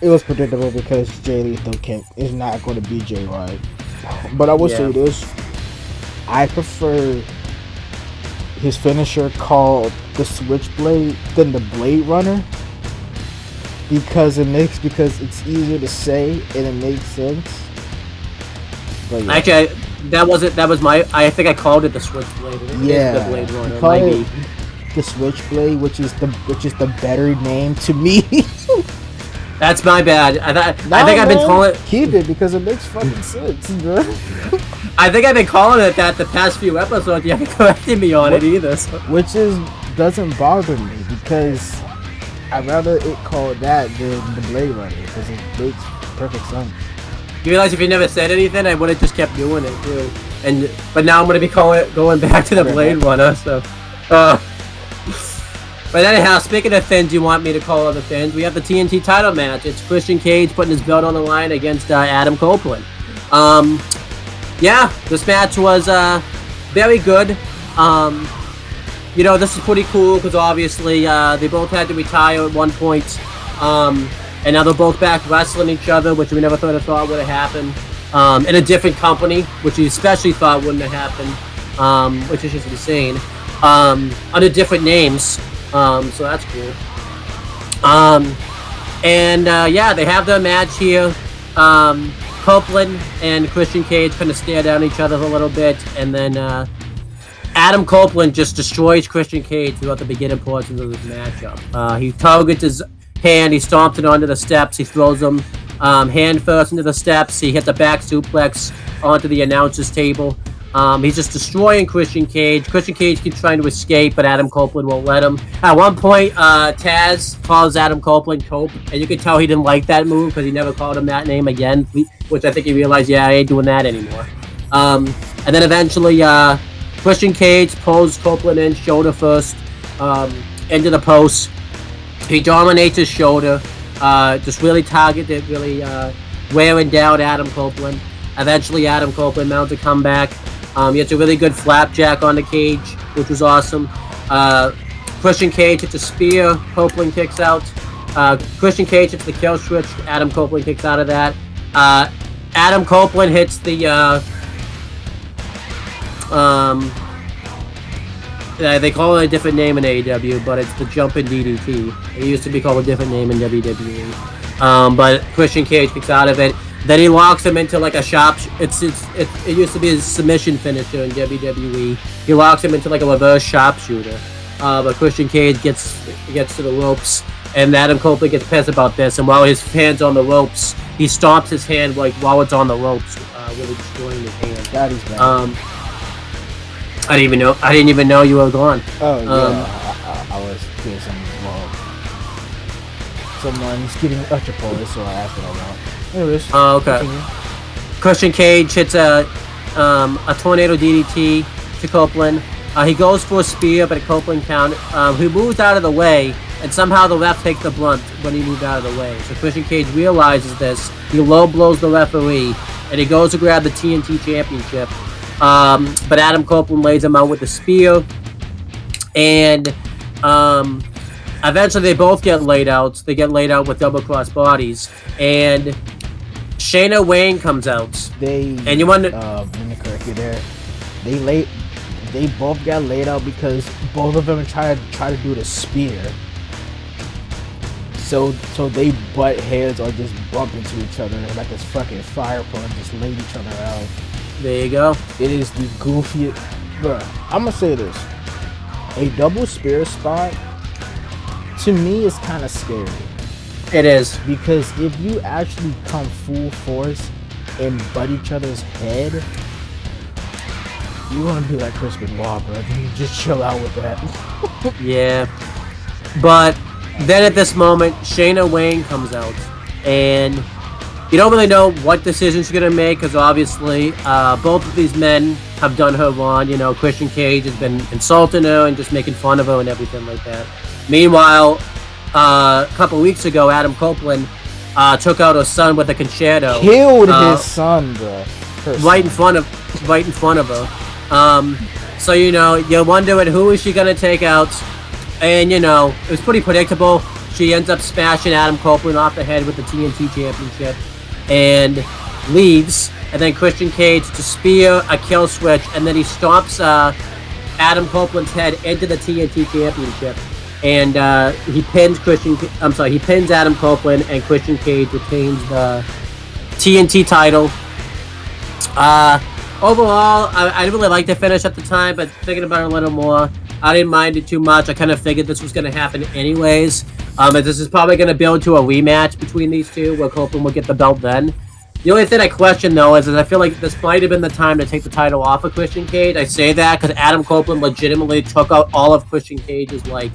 It was predictable because Jay Lethal is not going to be Jay White. But I will say this: I prefer his finisher called the Switchblade than the Blade Runner because it's easier to say and it makes sense. But yeah. Actually, that was my. I think I called it the Switchblade. Yeah, the Blade Runner. Call it the Switchblade, which is the better name to me. That's my bad. I think I've been calling it. Keep it because it makes fucking sense, bro. I think I've been calling it that the past few episodes. You haven't corrected me on it either. So. Which doesn't bother me because I'd rather it called that than the Blade Runner because it makes perfect sense. You realize if you never said anything, I would have just kept doing it too. But now I'm gonna be going back to the Blade Runner. So. But anyhow, speaking of things you want me to call other things, we have the TNT title match. It's Christian Cage putting his belt on the line against Adam Copeland. Yeah, this match was very good. This is pretty cool because obviously they both had to retire at one point. And now they're both back wrestling each other, which we never thought would have happened. In a different company, which we especially thought wouldn't have happened, which is just insane. Under different names. So that's cool. They have their match here. Copeland and Christian Cage kind of stare down each other a little bit, and then Adam Copeland just destroys Christian Cage throughout the beginning portions of this matchup. He targets his hand, he stomps it onto the steps, he throws him hand first into the steps, he hits a back suplex onto the announcer's table. He's just destroying Christian Cage. Christian Cage keeps trying to escape, but Adam Copeland won't let him. At one point, Taz calls Adam Copeland Cope, and you can tell he didn't like that move because he never called him that name again, which I think he realized, yeah, I ain't doing that anymore. And then eventually, Christian Cage pulls Copeland in, shoulder first, into the post. He dominates his shoulder, just really targeted, really wearing down Adam Copeland. Eventually, Adam Copeland mounts a comeback. He hits a really good flapjack on the Cage, which was awesome. Christian Cage hits a spear. Copeland kicks out. Christian Cage hits the kill switch. Adam Copeland kicks out of that. Adam Copeland hits the... they call it a different name in AEW, but it's the jumping DDT. It used to be called a different name in WWE. But Christian Cage kicks out of it. Then he locks him into like a sharp. It used to be a submission finisher in WWE. He locks him into like a reverse sharpshooter. But Christian Cage gets to the ropes, and Adam Copeland gets pissed about this. And while his hand's on the ropes, he stomps his hand like while it's on the ropes, really destroying his hand. That is bad. I didn't even know you were gone. Oh yeah, I was doing someone's getting a Chipotle, so I asked it all out. Anyways. Oh, okay. Continue. Christian Cage hits a tornado DDT to Copeland. He goes for a spear, but Copeland count. He moves out of the way, and somehow the ref takes the blunt when he moved out of the way. So Christian Cage realizes this. He low blows the referee, and he goes to grab the TNT Championship. But Adam Copeland lays him out with the spear, and eventually they both get laid out. They get laid out with double cross bodies, and Shayna Wayne comes out. And you wonder. Let me correct you there. They both got laid out because both of them tried to do the spear. So they butt heads or just bump into each other like this fucking fire pole and just laid each other out. There you go. It is the goofiest. Bruh, I'm gonna say this: a double spear spot to me is kind of scary. It is, because if you actually come full force and butt each other's head, you want to be like Chris Benoit, bro. You just chill out with that. Yeah, but then at this moment, Shayna Wayne comes out, and you don't really know what decision she's gonna make because obviously both of these men have done her wrong. You know, Christian Cage has been insulting her and just making fun of her and everything like that. Meanwhile, a couple weeks ago, Adam Copeland took out her son with a concerto. Killed his son, bro. Right in front of her. So you're wondering who is she gonna take out, and it was pretty predictable. She ends up smashing Adam Copeland off the head with the TNT Championship, and leaves. And then Christian Cage to spear, a kill switch, and then he stomps Adam Copeland's head into the TNT Championship. And he pins Adam Copeland, and Christian Cage retains the TNT title. Overall, I didn't really like the finish at the time, but thinking about it a little more, I didn't mind it too much. I kind of figured this was going to happen anyways. This is probably going to build to a rematch between these two. We're hoping we'll get the belt then. The only thing I question, though, is I feel like this might have been the time to take the title off of Christian Cage. I say that because Adam Copeland legitimately took out all of Christian Cage's, like,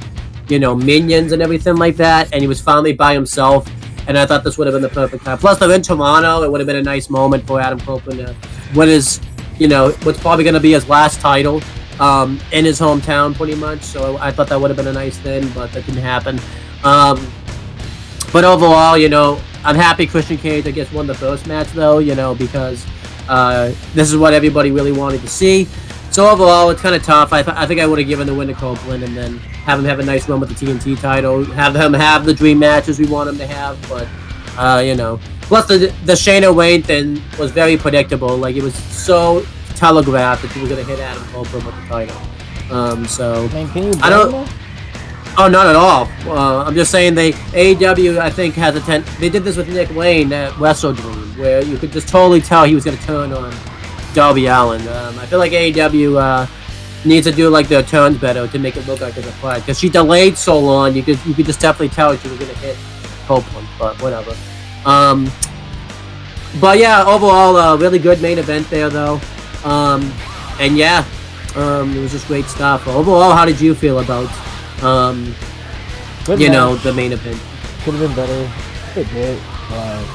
minions and everything like that, and he was finally by himself, and I thought this would have been the perfect time. Plus, they're in Toronto. It would have been a nice moment for Adam Copeland to win his, what's probably going to be his last title in his hometown, pretty much. So I thought that would have been a nice thing, but that didn't happen. But overall, I'm happy Christian Cage, I guess, won the first match, though, because this is what everybody really wanted to see. So overall, it's kind of tough. I think I would have given the win to Copeland and then have him have a nice run with the TNT title, have him have the dream matches we want him to have. But, plus the Shayna Wayne thing was very predictable. Like, it was so telegraphed that you were going to hit Adam Copeland with the title. So, Man, can you I don't... Oh, not at all. I'm just saying AEW, I think, has they did this with Nick Wayne at Wrestle Dream, where you could just totally tell he was going to turn on Darby Allin. I feel like AEW needs to do like their turns better to make it look like it's a fight, because she delayed so long. You could just definitely tell she was going to hit Copeland, but whatever. But yeah, overall, really good main event there, though. And yeah, it was just great stuff. Overall, how did you feel about the main event? Could have been better. It did, but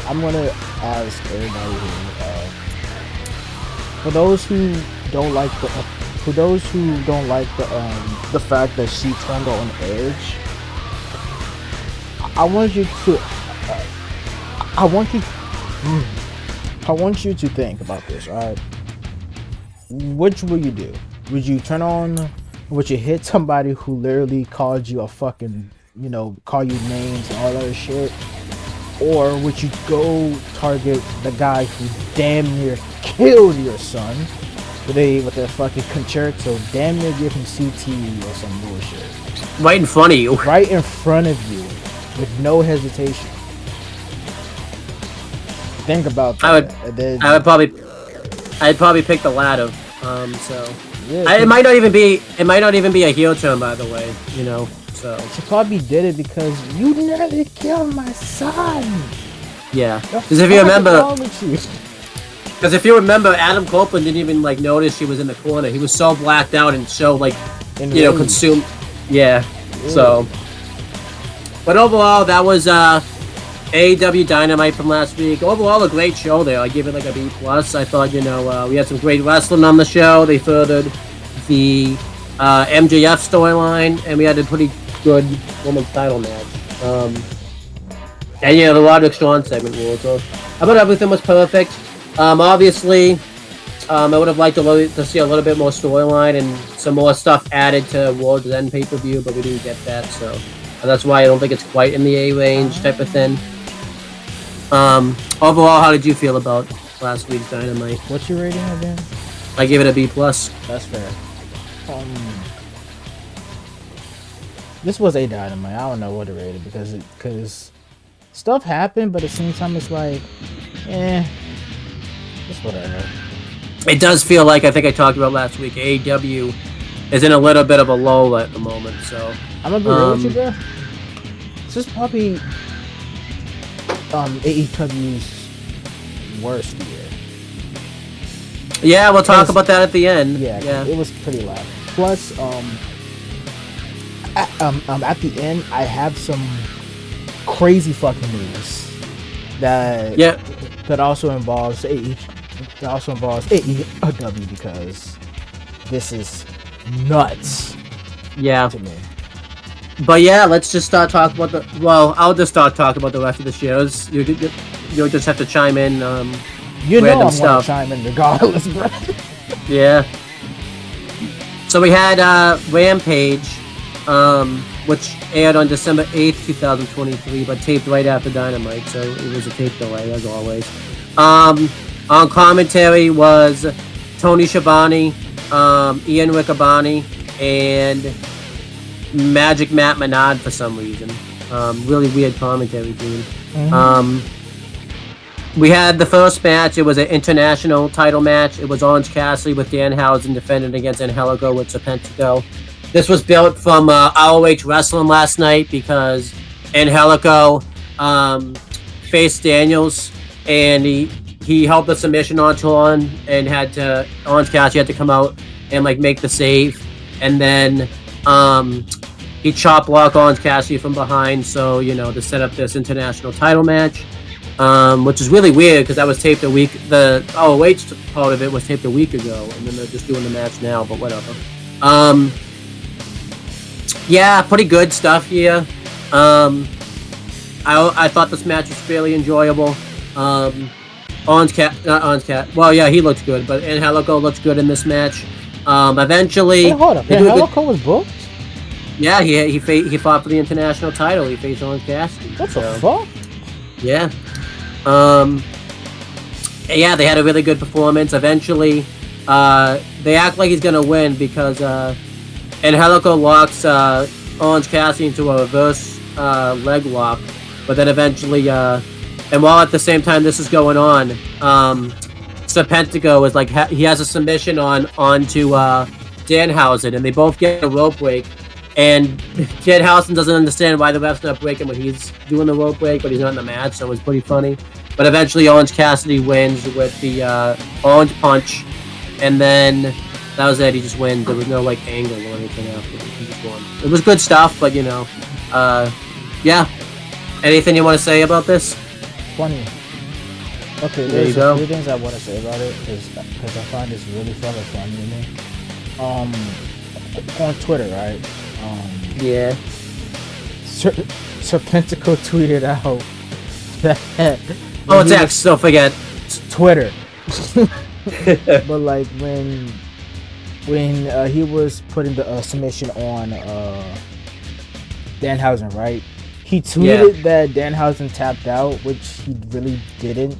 I'm gonna ask everybody here, for those who don't like the fact that she turned on Edge, I want you to think about this, alright? Which will you do? Would you hit somebody who literally called you a fucking, call you names and all that shit? Or would you go target the guy who damn near killed your son with their fucking concerto, damn near give him CTE or some bullshit? Right in front of you. Right in front of you, with no hesitation. Think about that. I'd probably pick the latter. So yeah, it might not even be a heel turn, by the way. So she probably did it because you nearly killed my son. Yeah, because if you remember, Adam Copeland didn't even notice she was in the corner. He was so blacked out and so consumed. Yeah. So, but overall, that was AEW Dynamite from last week. Overall, a great show there. I give it a B+. I thought, we had some great wrestling on the show. They furthered the MJF storyline, and we had a pretty good women's title match. And the Roderick Strong segment rule. So, I thought everything was perfect. Obviously, I would have liked to see a little bit more storyline and some more stuff added to World's End pay-per-view, but we didn't get that. So that's why I don't think it's quite in the A range type of thing. Overall, how did you feel about last week's Dynamite? What's your rating again? I give it a B+. That's fair. This was a Dynamite. I don't know what to rate it because stuff happened, but at the same time it's like, it's whatever. It does feel like, I think I talked about last week, AEW is in a little bit of a lull at the moment. So I'm gonna be real with you, bro. This is probably AEW's worst year. Yeah, we'll talk about that at the end. Yeah, it was pretty loud. Plus, at the end, I have some crazy fucking news that also involves AEW because this is nuts. Yeah. To me. But yeah, let's just start talking about I'll just start talking about the rest of the shows. You'll just have to chime in. I'm gonna chime in regardless, bro. Yeah. So we had Rampage, which aired on December 8th, 2023, but taped right after Dynamite, so it was a tape delay, as always. On commentary was Tony Schiavone, Ian Riccaboni, and Magic Matt Menard for some reason. Really weird commentary team. Mm-hmm. We had the first match. It was an international title match. It was Orange Cassidy with Danhausen defending against Angelico with Serpentico. This was built from ROH Wrestling last night because Angelico faced Daniels, and he held the submission onto on and Orange Cassidy had to come out and like make the save, and then he chop blocked Orange Cassidy from behind, so to set up this international title match, which is really weird because that was taped a week. The ROH part of it was taped a week ago, and then they're just doing the match now. But whatever. Yeah, pretty good stuff here. I thought this match was fairly enjoyable. Orange Cat. Well, yeah, he looks good, but Angelico looks good in this match. Eventually, wait, hold up. Angelico was booked? Yeah, he fought for the international title. He faced Orange Cassidy. What the fuck? Yeah. Yeah, they had a really good performance. Eventually, they act like he's gonna win because Angelico locks Orange Cassidy into a reverse leg lock, but then eventually, and while at the same time this is going on, Serpentico is like he has a submission onto Danhausen, and they both get a rope break. And Danhausen doesn't understand why the ref's not breaking when he's doing the rope break, but he's not in the match, so it was pretty funny. But eventually, Orange Cassidy wins with the Orange Punch, and then that was it. He just wins. There was no like angle or anything after. He just won. It was good stuff, but yeah. Anything you want to say about this? Funny. Okay, there's a few things I want to say about it because I find this really fucking funny to me. On Twitter, right? Yeah. Serpentico tweeted out that. Oh, it's X. Don't forget Twitter. But like when he was putting the submission on Danhausen, right? He tweeted that Danhausen tapped out, which he really didn't.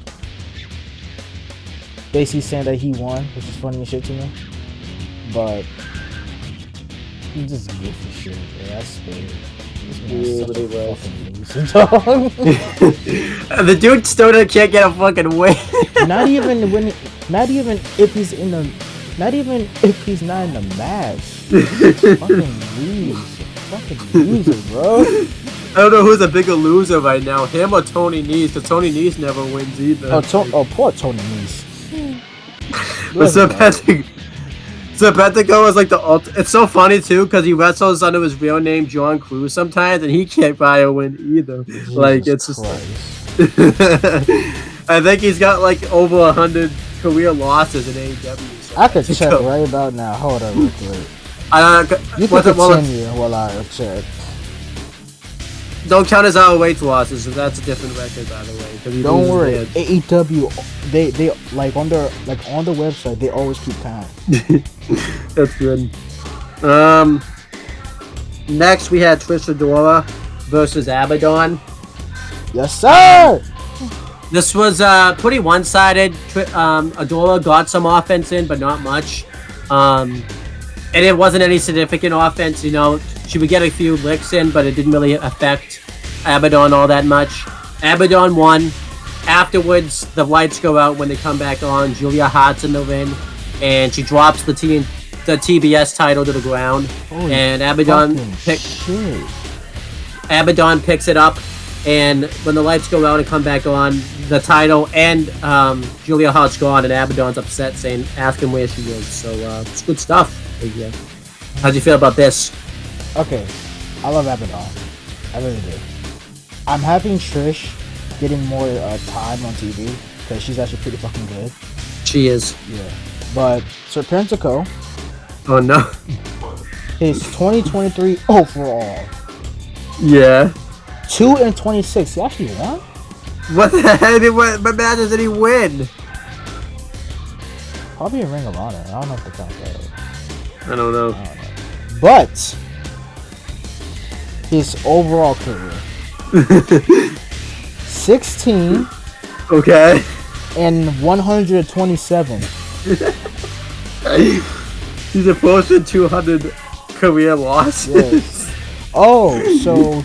Basically saying that he won, which is funny as shit to me. But he just goofy shit. Yeah, I swear. The dude still can't get a fucking win. Not even if he's in the. Not even if he's not in the match. Fucking loser, bro. I don't know who's a bigger loser right now, him or Tony Nese, because Tony Nese never wins either. Poor Tony Nese. But Serpentico is like the it's so funny too because he wrestles under his real name John Cruz sometimes, and he can't probably win either. Jesus like it's just. I think he's got like over 100 career losses in AEW. So I could check right about now. Hold on real quick. You can continue while I check. Don't count his ROH losses, so that's a different record, by the way. Don't worry, AEW, they like on the website, they always keep count. That's good. Next we had Trish Adora versus Abaddon. Yes, sir. This was pretty one-sided. Adora got some offense in, but not much. And it wasn't any significant offense, She would get a few licks in, but it didn't really affect Abaddon all that much. Abaddon won. Afterwards, the lights go out when they come back on. Julia Hart's in the ring, and she drops the TBS title to the ground. Holy and Abaddon picks it up, and when the lights go out and come back on, the title and Julia Hart's gone, and Abaddon's upset, asking where she is. So it's good stuff. Yeah. How'd you feel about this? Okay, I love Abaddon. I really do. I'm having Trish getting more time on TV because she's actually pretty fucking good. She is. Yeah. But Serpentico. Oh no. His 2023 overall. Yeah. 2-26. He actually won? What the heck? What matches did he win? Probably a Ring of Honor. I don't know if they count that. I don't know. But his overall career 16 okay and 127. He's approaching 200 career losses. Yes. Oh, so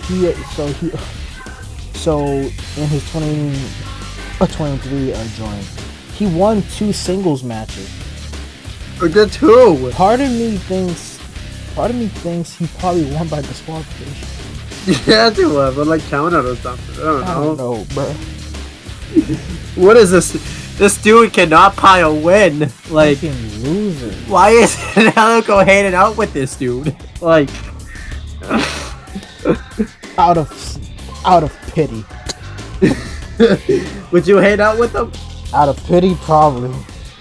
in his 23 joint, he won 2 singles matches. A good 2. Part of me thinks Part of me thinks he probably won by disqualification. Yeah, it was, but like count out or something. I don't know, bro. What is this? This dude cannot pile win. Like, loser. Why is Angelico hanging out with this dude? Like, out of pity. Would you hang out with him? Out of pity, probably.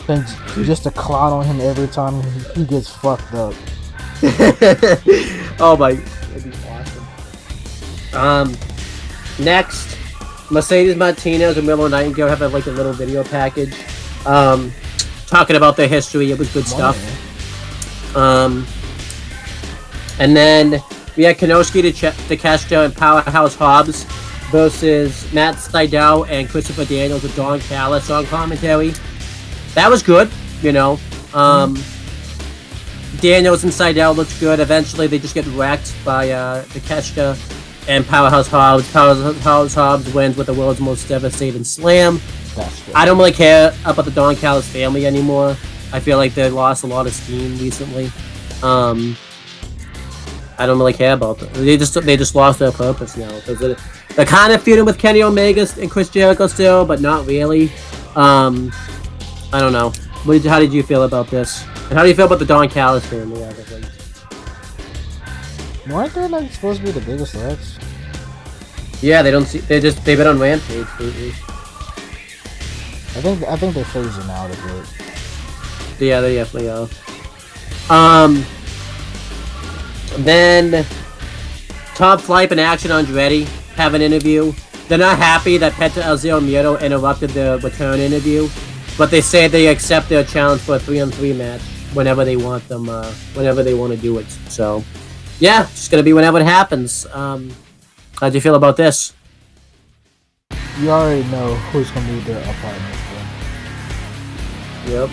Then just to clown on him every time he gets fucked up. Oh my, that'd be awesome. Next, Mercedes Martinez and Willow Nightingale have like a little video package, talking about their history. It was good stuff. And then we had Kanosuke Takeshita and Powerhouse Hobbs versus Matt Sydal and Christopher Daniels with Don Callis on commentary. That was good, you know. Daniels and Sydal looked good. Eventually, they just get wrecked by Takeshita and Powerhouse Hobbs. Powerhouse Hobbs wins with the world's most devastating slam. I don't really care about the Don Callis family anymore. I feel like they lost a lot of steam recently. I don't really care about them. They just lost their purpose now. Because they're kind of feuding with Kenny Omega and Chris Jericho still, but not really. I don't know. How did you feel about this? And how do you feel about the Don Callis family? Weren't they like supposed to be the biggest threats? Yeah, they've been on Rampage lately. I think they're phasing out a bit. Yeah, they definitely are. Then Top Flight and Action Andretti have an interview. They're not happy that Penta El Zero Miedo interrupted the return interview, but they say they accept their challenge for a 3-on-3 match whenever they want them, whenever they want to do it. So, yeah, it's just gonna be whenever it happens. How'd you feel about this? You already know who's gonna be their partners. Yep.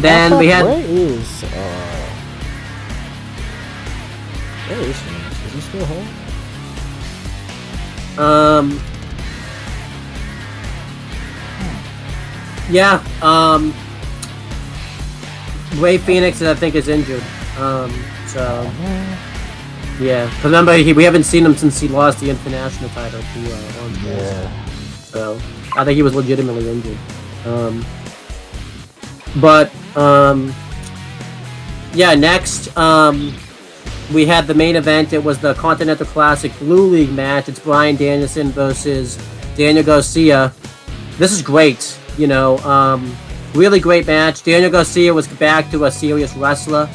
Then we had. Where is he? Is he still home? Yeah. Ray Phoenix, I think, is injured. So. Yeah. Remember, we haven't seen him since he lost the international title to Orange Cassidy. So I think he was legitimately injured. Yeah. Next, we had the main event. It was the Continental Classic Blue League match. It's Bryan Danielson versus Daniel Garcia. This is great. You know, really great match. Daniel Garcia was back to a serious wrestler.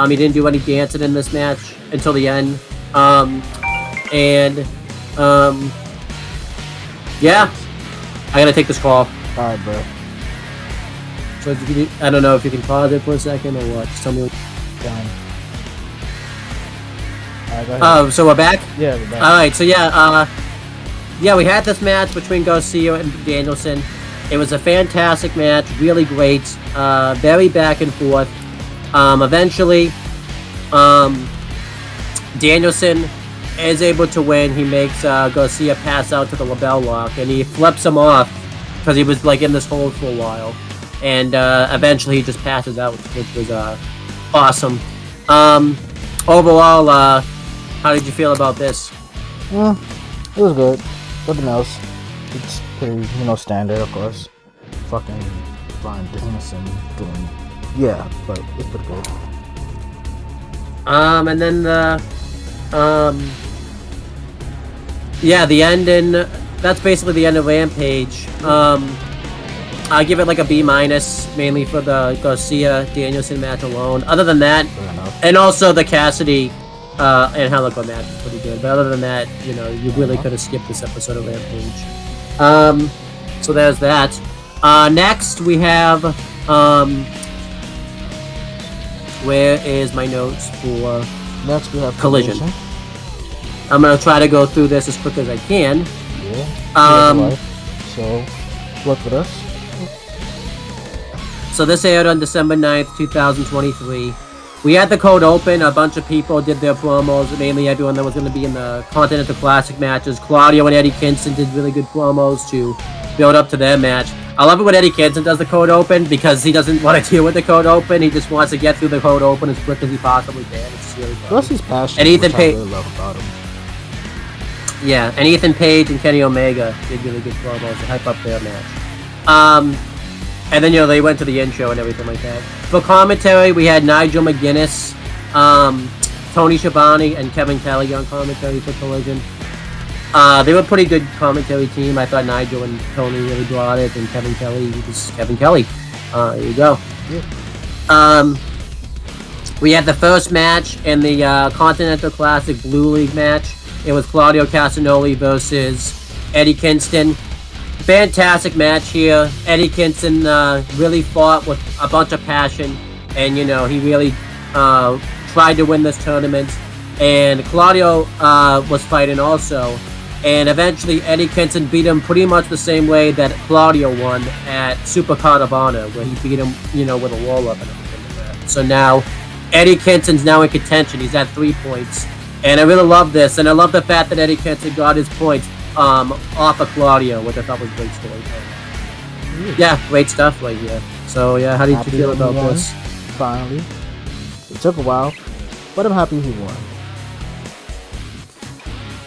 He didn't do any dancing in this match until the end. Yeah, I gotta take this call. Alright, bro. So I don't know if you can pause it for a second or what. Just tell me what. Done. Alright, go ahead. So we're back? Yeah, we're back. Alright, so yeah, we had this match between Garcia and Danielson. It was a fantastic match, really great, very back and forth. Eventually, Danielson is able to win. He makes Garcia pass out to the label lock, and he flips him off because he was like in this hold for a while. And eventually, he just passes out, which was awesome. Overall, how did you feel about this? Well, it was good. Nothing else. It's pretty, standard, of course. Fucking Bryan Danielson doing, yeah, but it's pretty good. And then the ending. That's basically the end of Rampage. I give it like a B-, mainly for the Garcia Danielson match alone. Other than that, and also the Cassidy and Helico match is pretty good. But other than that, you really could have skipped this episode of Rampage. So there's that. Next we have where is my notes for next we have Collision. I'm gonna try to go through this as quick as I can. Yeah. So work with us. So this aired on December 9th, 2023. We had the code open. A bunch of people did their promos, mainly everyone that was going to be in the Continental Classic matches. Claudio and Eddie Kingston did really good promos to build up to their match. I love it when Eddie Kingston does the code open because he doesn't want to deal with the code open. He just wants to get through the code open as quick as he possibly can. It's really fun. Plus, he's passionate. And Ethan Page, really love about him. Yeah, and Ethan Page and Kenny Omega did really good promos to hype up their match. And then they went to the intro and everything like that. For commentary, we had Nigel McGuinness, Tony Schiavone, and Kevin Kelly on commentary for Collision. They were a pretty good commentary team. I thought Nigel and Tony really brought it, and Kevin Kelly was Kevin Kelly. There you go. Yeah. We had the first match in the Continental Classic Blue League match. It was Claudio Castagnoli versus Eddie Kingston. Fantastic match here. Eddie Kingston really fought with a bunch of passion, and he really tried to win this tournament. And Claudio was fighting also, and eventually Eddie Kingston beat him pretty much the same way that Claudio won at Super Card of Honor, where he beat him, with a roll-up and everything like that. So now Eddie Kingston's now in contention. He's at 3 points. And I really love this, and I love the fact that Eddie Kingston got his points off of Claudio, which I thought was great storytelling. Yeah, great stuff right here. So yeah, how did you feel about this? Finally, it took a while, but I'm happy he won.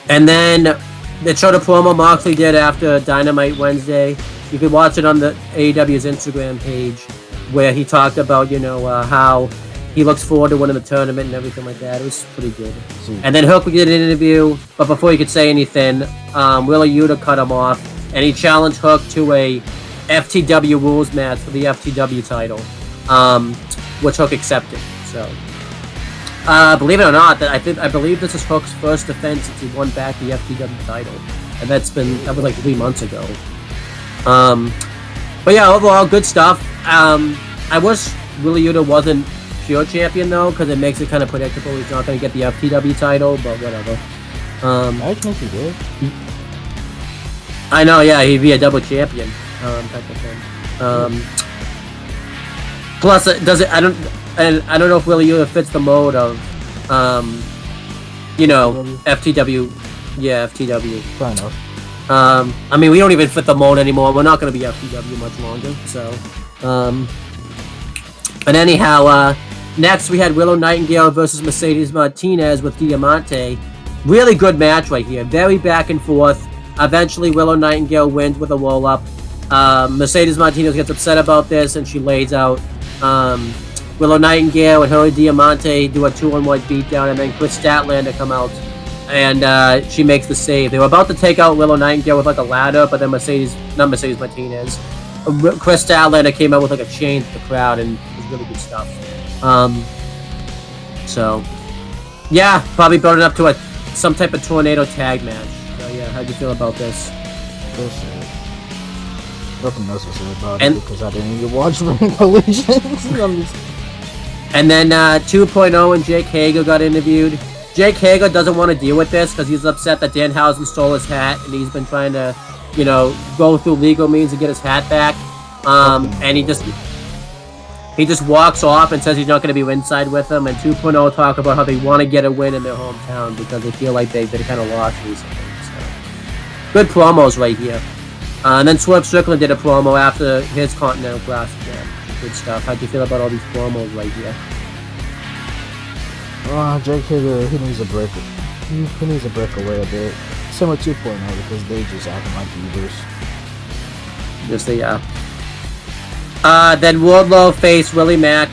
And then they showed a promo Moxley did after Dynamite Wednesday. You can watch it on the AEW's Instagram page, where he talked about how he looks forward to winning the tournament and everything like that. It was pretty good. And then Hook did an interview, but before he could say anything, Wheeler Yuta cut him off, and he challenged Hook to a FTW rules match for the FTW title, which Hook accepted. So, believe it or not, I believe this is Hook's first defense since he won back the FTW title, and that was like 3 months ago. But yeah, overall good stuff. I wish Wheeler Yuta wasn't pure champion though, because it makes it kind of predictable he's not going to get the FTW title, but whatever. I think he did. I know, yeah, he'd be a double champion type of thing. Plus, I don't know if Wheeler Yuta fits the mode of FTW. Yeah, FTW. Fair enough. I mean, we don't even fit the mode anymore. We're not going to be FTW much longer, so but anyhow, next, we had Willow Nightingale versus Mercedes Martinez with Diamante. Really good match right here. Very back and forth. Eventually, Willow Nightingale wins with a roll-up. Mercedes Martinez gets upset about this, and she lays out Willow Nightingale and her Diamante do a 2-on-1 beatdown, and then Chris Statlander come out, and she makes the save. They were about to take out Willow Nightingale with like a ladder, but then Chris Statlander came out with like a chain to the crowd, and it was really good stuff. So yeah, probably building up to some type of tornado tag match. So yeah, how'd you feel about this? Nothing else to say about it because I didn't even watch Collision. And then 2.0 and Jake Hager got interviewed. Jake Hager doesn't want to deal with this because he's upset that Danhausen stole his hat, and he's been trying to, go through legal means to get his hat back. And he just walks off and says he's not going to be ringside with them. And 2.0 talk about how they want to get a win in their hometown because they feel like they've been kind of lost recently. So good promos right here. And then Swerve Strickland did a promo after his Continental Classic match. Good stuff. How'd you feel about all these promos right here? Jake Hager, he needs a break. He needs a break away a bit. Same with 2.0 because they just acting like beavers. Yes, they are. Then Wardlow faced Willie Mack.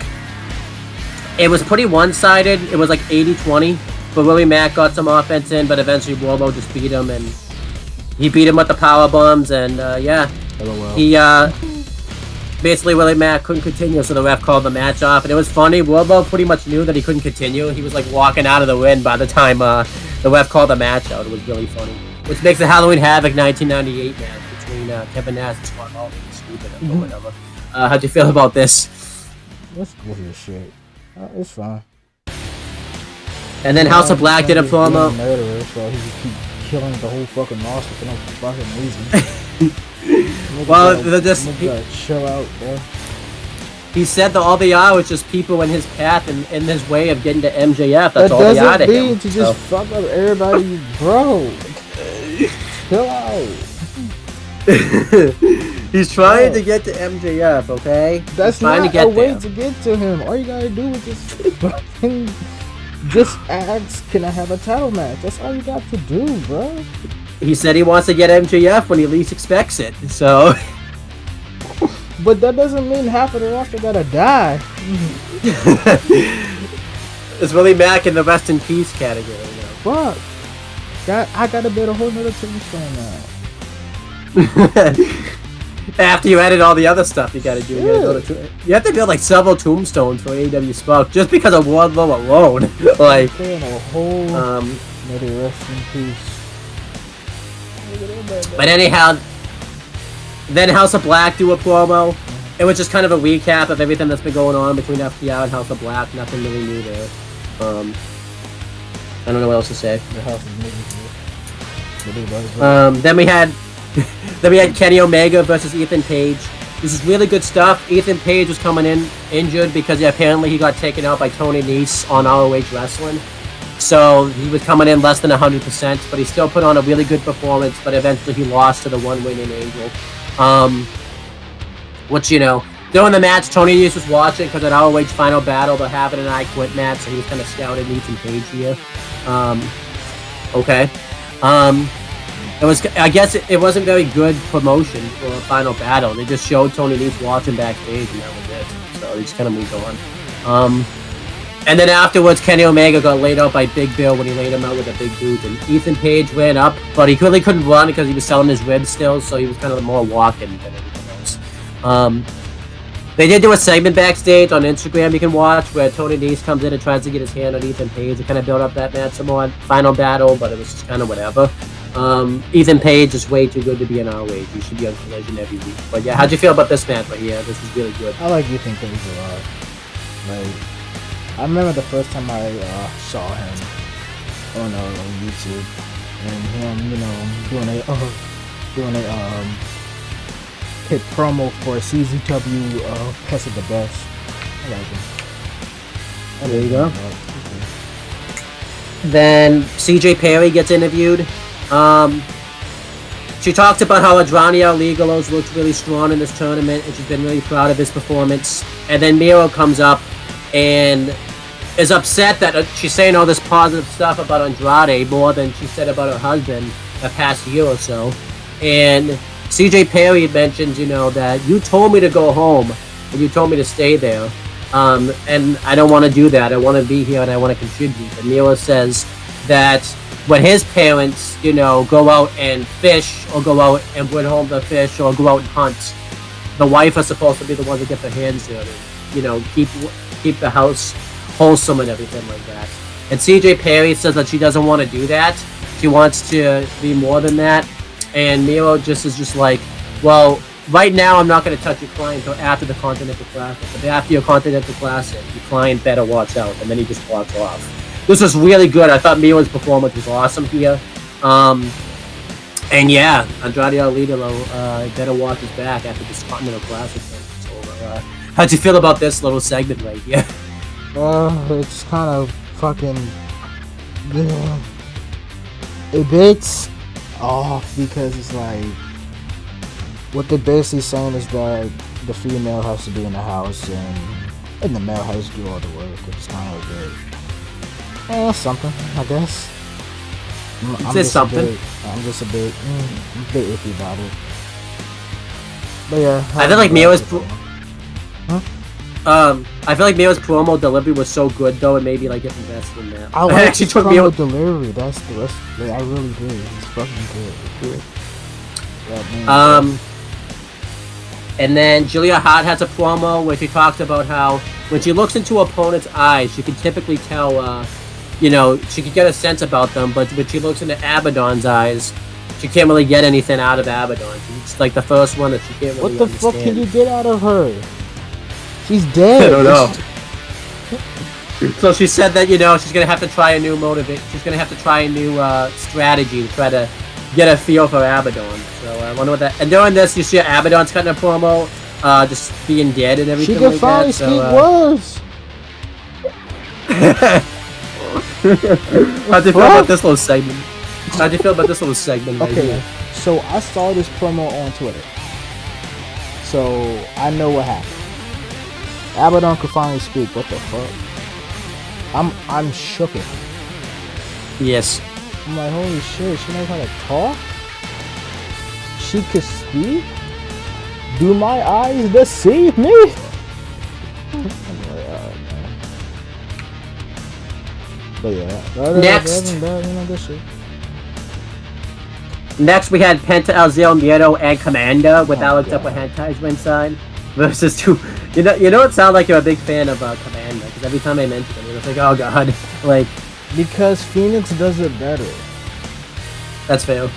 It was pretty one-sided. It was like 80-20. But Willie Mack got some offense in, but eventually Wardlow just beat him, and he beat him with the power bombs, and he basically Willie Mack couldn't continue, so the ref called the match off. And it was funny. Wardlow pretty much knew that he couldn't continue. He was like walking out of the ring by the time the ref called the match out. It was really funny, which makes the Halloween Havoc 1998 match between Kevin Nash and Scott Hall stupid or whatever. How'd you feel about this? That's bullshit shit. It's fine. And then House of Black did a promo. Murderer, so he just keep killing the whole fucking roster for no fucking reason. Well, they're just chill out, bro. He said that all they are was just people in his path and in his way of getting to MJF. That's all they are to him. That doesn't mean to just fuck up everybody, bro. Chill out. He's trying to get to MJF, okay? That's not a way to get to him. All you gotta do is just ask, can I have a title match? That's all you got to do, bro. He said he wants to get MJF when he least expects it, so... But that doesn't mean half of the roster gotta die. It's Willie Mack in the rest in peace category now. Fuck. I gotta build a whole nother tombstone now. After you added all the other stuff you gotta do, you have to build like several tombstones for AEW Spark just because of Wardlow alone. Like, a whole may they rest in peace. But anyhow, then House of Black do a promo. It was just kind of a recap of everything that's been going on between FTR and House of Black. Nothing really new there. I don't know what else to say. The House of Then we had Kenny Omega versus Ethan Page. This is really good stuff. Ethan Page was coming in injured because apparently he got taken out by Tony Nese on ROH Wrestling. So he was coming in less than 100%, but he still put on a really good performance, but eventually he lost to the one-winning Angel. Which, during the match, Tony Nese was watching because at ROH Final Battle, they're having an I Quit match, so he was kind of scouting Ethan Page here. Okay. I guess it wasn't very good promotion for a Final Battle. They just showed Tony Nese watching backstage, and that was it. So they just kind of moved on. And then afterwards, Kenny Omega got laid out by Big Bill when he laid him out with a big boot. And Ethan Page ran up, but he really couldn't run because he was selling his ribs still, so he was kind of more walking than anything else. They did do a segment backstage on Instagram you can watch where Tony Nese comes in and tries to get his hand on Ethan Page to kind of build up that match some more. Final Battle, but it was just kind of whatever. Ethan Page is way too good to be in ROH. He should be on Collision every week. But yeah, how'd you feel about this match right here? This is really good. I like Ethan Page a lot. Like, I remember the first time I saw him on YouTube, and him, doing a hit promo for CZW Best of the Best. I like him. There you go. Then CJ Perry gets interviewed. She talked about how Andrade Legalos looked really strong in this tournament, and she's been really proud of his performance. And then Miro comes up and is upset that she's saying all this positive stuff about Andrade more than she said about her husband the past year or so. And CJ Perry mentions, that you told me to go home and you told me to stay there. And I don't want to do that. I want to be here and I want to contribute. And Miro says that when his parents, go out and fish or go out and bring home the fish or go out and hunt, the wife is supposed to be the one to get their hands dirty. Keep the house wholesome and everything like that. And CJ Perry says that she doesn't want to do that. She wants to be more than that. And Miro is just like, well, right now I'm not going to touch your client until after the Continental Classic. But after your Continental Classic, your client better watch out. And then he just walks off. This was really good. I thought Miro's performance was awesome here. And yeah, Andrade Alidolo better watch his back after this Continental Classic thing. So, how'd you feel about this little segment right here? It's kind of fucking a bit off because it's like what they're basically saying is that the female has to be in the house and the male has to do all the work. It's kind of good. Something, I guess. I'm just a bit iffy about it. But yeah, I feel like Mio's promo delivery was so good though, it made me like invested in that. I like actually took promo delivery. That's the rest. Like, I really did. It's fucking good. And then Julia Hart has a promo where she talks about how when she looks into an opponent's eyes, she can typically tell, she can get a sense about them, but when she looks into Abaddon's eyes, she can't really get anything out of Abaddon. It's like the first one that she can't really understand. What the fuck can you get out of her? She's dead. I don't know. So she said that, she's going to have to try a new she's going to have to try a new strategy to try to get a feel for Abaddon. So I wonder what that... And during this, you see Abaddon's cutting a promo, just being dead and everything like that. She can find worse. How'd you feel about this little segment? How'd you feel about this little segment right here? Okay, so I saw this promo on Twitter. So I know what happened. Abaddon could finally speak. What the fuck? I'm shook. Yes. I'm like, holy shit, she knows how to talk? She could speak? Do my eyes deceive me? I'm like, oh, man. But yeah. Next. Good shit. Next, we had Penta El Zero Miedo and Commander with Alex Up with Hentai's ringside versus two. You know, it sounds like you're a big fan of Commander because every time I mention him, it's like, oh god, like. Because Phoenix does it better. That's fair.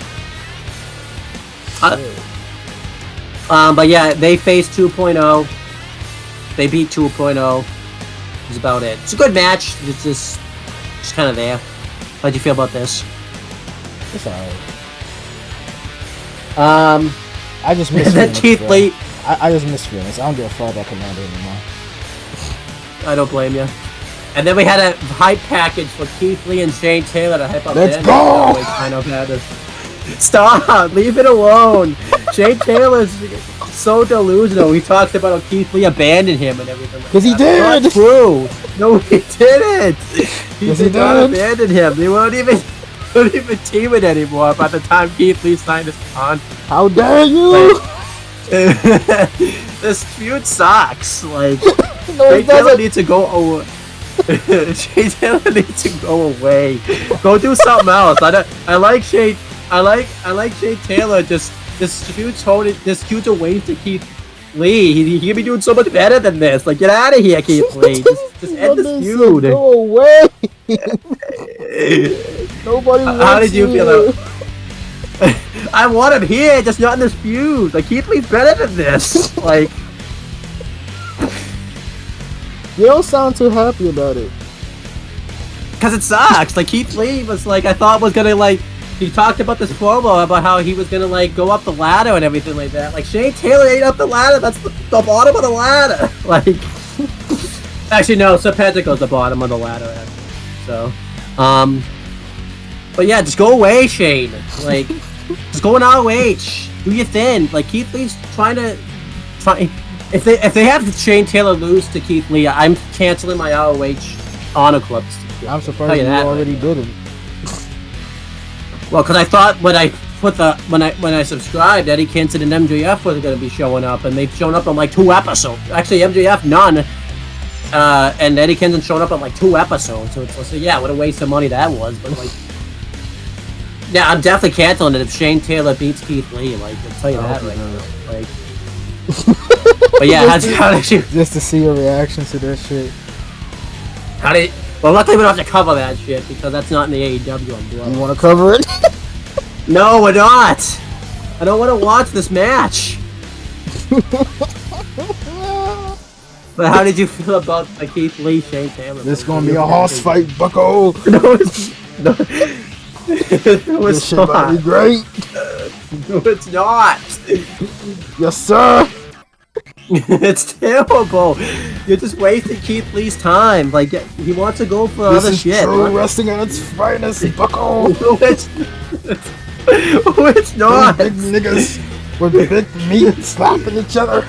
But yeah, they faced 2.0. They beat 2.0. That's about it. It's a good match. It's just kind of there. How'd you feel about this? It's alright. I just miss Phoenix, Keith Lee. I just miss Phoenix. I don't give a fuck about Commander anymore. I don't blame you. And then we had a hype package for Keith Lee and Shane Taylor to hype up. Let's go! Stop! Leave it alone. Shane Taylor's so delusional. He talks about how Keith Lee abandoned him and everything. Because he did. Not true. No, he didn't. He did not abandon him. They weren't even teaming anymore by the time Keith Lee signed his contract. How dare you! This feud sucks. Like, no, Shane Taylor needs to go over. Shane Taylor needs to go away. Go do something else. I like Shane Taylor. Just feud's a waste to Keith Lee. He can be doing so much better than this. Like, get out of here, Keith Lee. Just end this feud. Go away. Nobody wants How did you feel about? I want him here, just not in this feud. Like, Keith Lee's better than this. Like, you don't sound too happy about it. Cause it sucks. Like, Keith Lee was like, I thought was gonna like. He talked about this promo about how he was gonna like go up the ladder and everything like that. Like, Shane Taylor ain't up the ladder. That's the bottom of the ladder. Like, actually no, Serpentico's the bottom of the ladder. Actually. So, but yeah, just go away, Shane. Like, just go in ROH. Do your thing. Like, Keith Lee's trying. If they have Shane Taylor lose to Keith Lee, I'm canceling my ROH Honor Club. I'm surprised you already didn't. Well, because I thought when I subscribed, Eddie Kingston and MJF were going to be showing up, and they've shown up on like 2 episodes. Actually, MJF none, and Eddie Kingston showed up on like 2 episodes. So yeah, what a waste of money that was. But like, yeah, I'm definitely canceling it if Shane Taylor beats Keith Lee. Like, I'll tell you that right now. Like. But yeah, how did you... Just to see your reaction to this shit. Well, luckily we don't have to cover that shit, because that's not in the AEW umbrella. You want to cover it? No, we're not! I don't want to watch this match! But how did you feel about the Keith Lee, Shane Taylor? This is gonna be a horse fight, bucko! No, it's shit about to be great! No, it's not! Yes, sir! It's terrible. You're just wasting Keith Lee's time. Like, he wants to go for other shit. This is true wrestling at its finest, bucko! No, it's not. Big niggas with big meat slapping each other.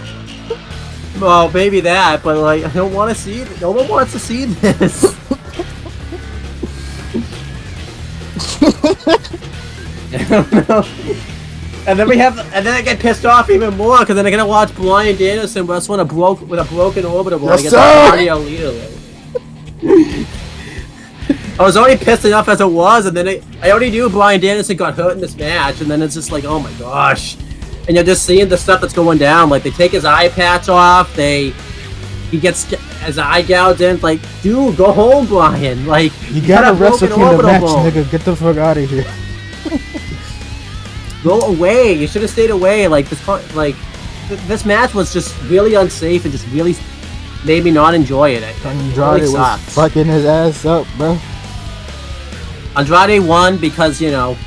Well, maybe that, but like, I don't want to see it. No one wants to see this. I don't know. And then I get pissed off even more because then I'm gonna watch Bryan Danielson wrestle with a broken orbital ball against a cardio leader. I was already pissed enough as it was, and then I already knew Bryan Danielson got hurt in this match, and then it's just like, oh my gosh. And you're just seeing the stuff that's going down. Like, they take his eye patch off, he gets his eye gouged in. Like, dude, go home, Bryan. Like, you gotta wrestle through the match, nigga. Get the fuck out of here. Go away. You should have stayed away. Like, this match was just really unsafe and just really made me not enjoy it. Andrade was fucking his ass up, bro. Andrade won because, you know,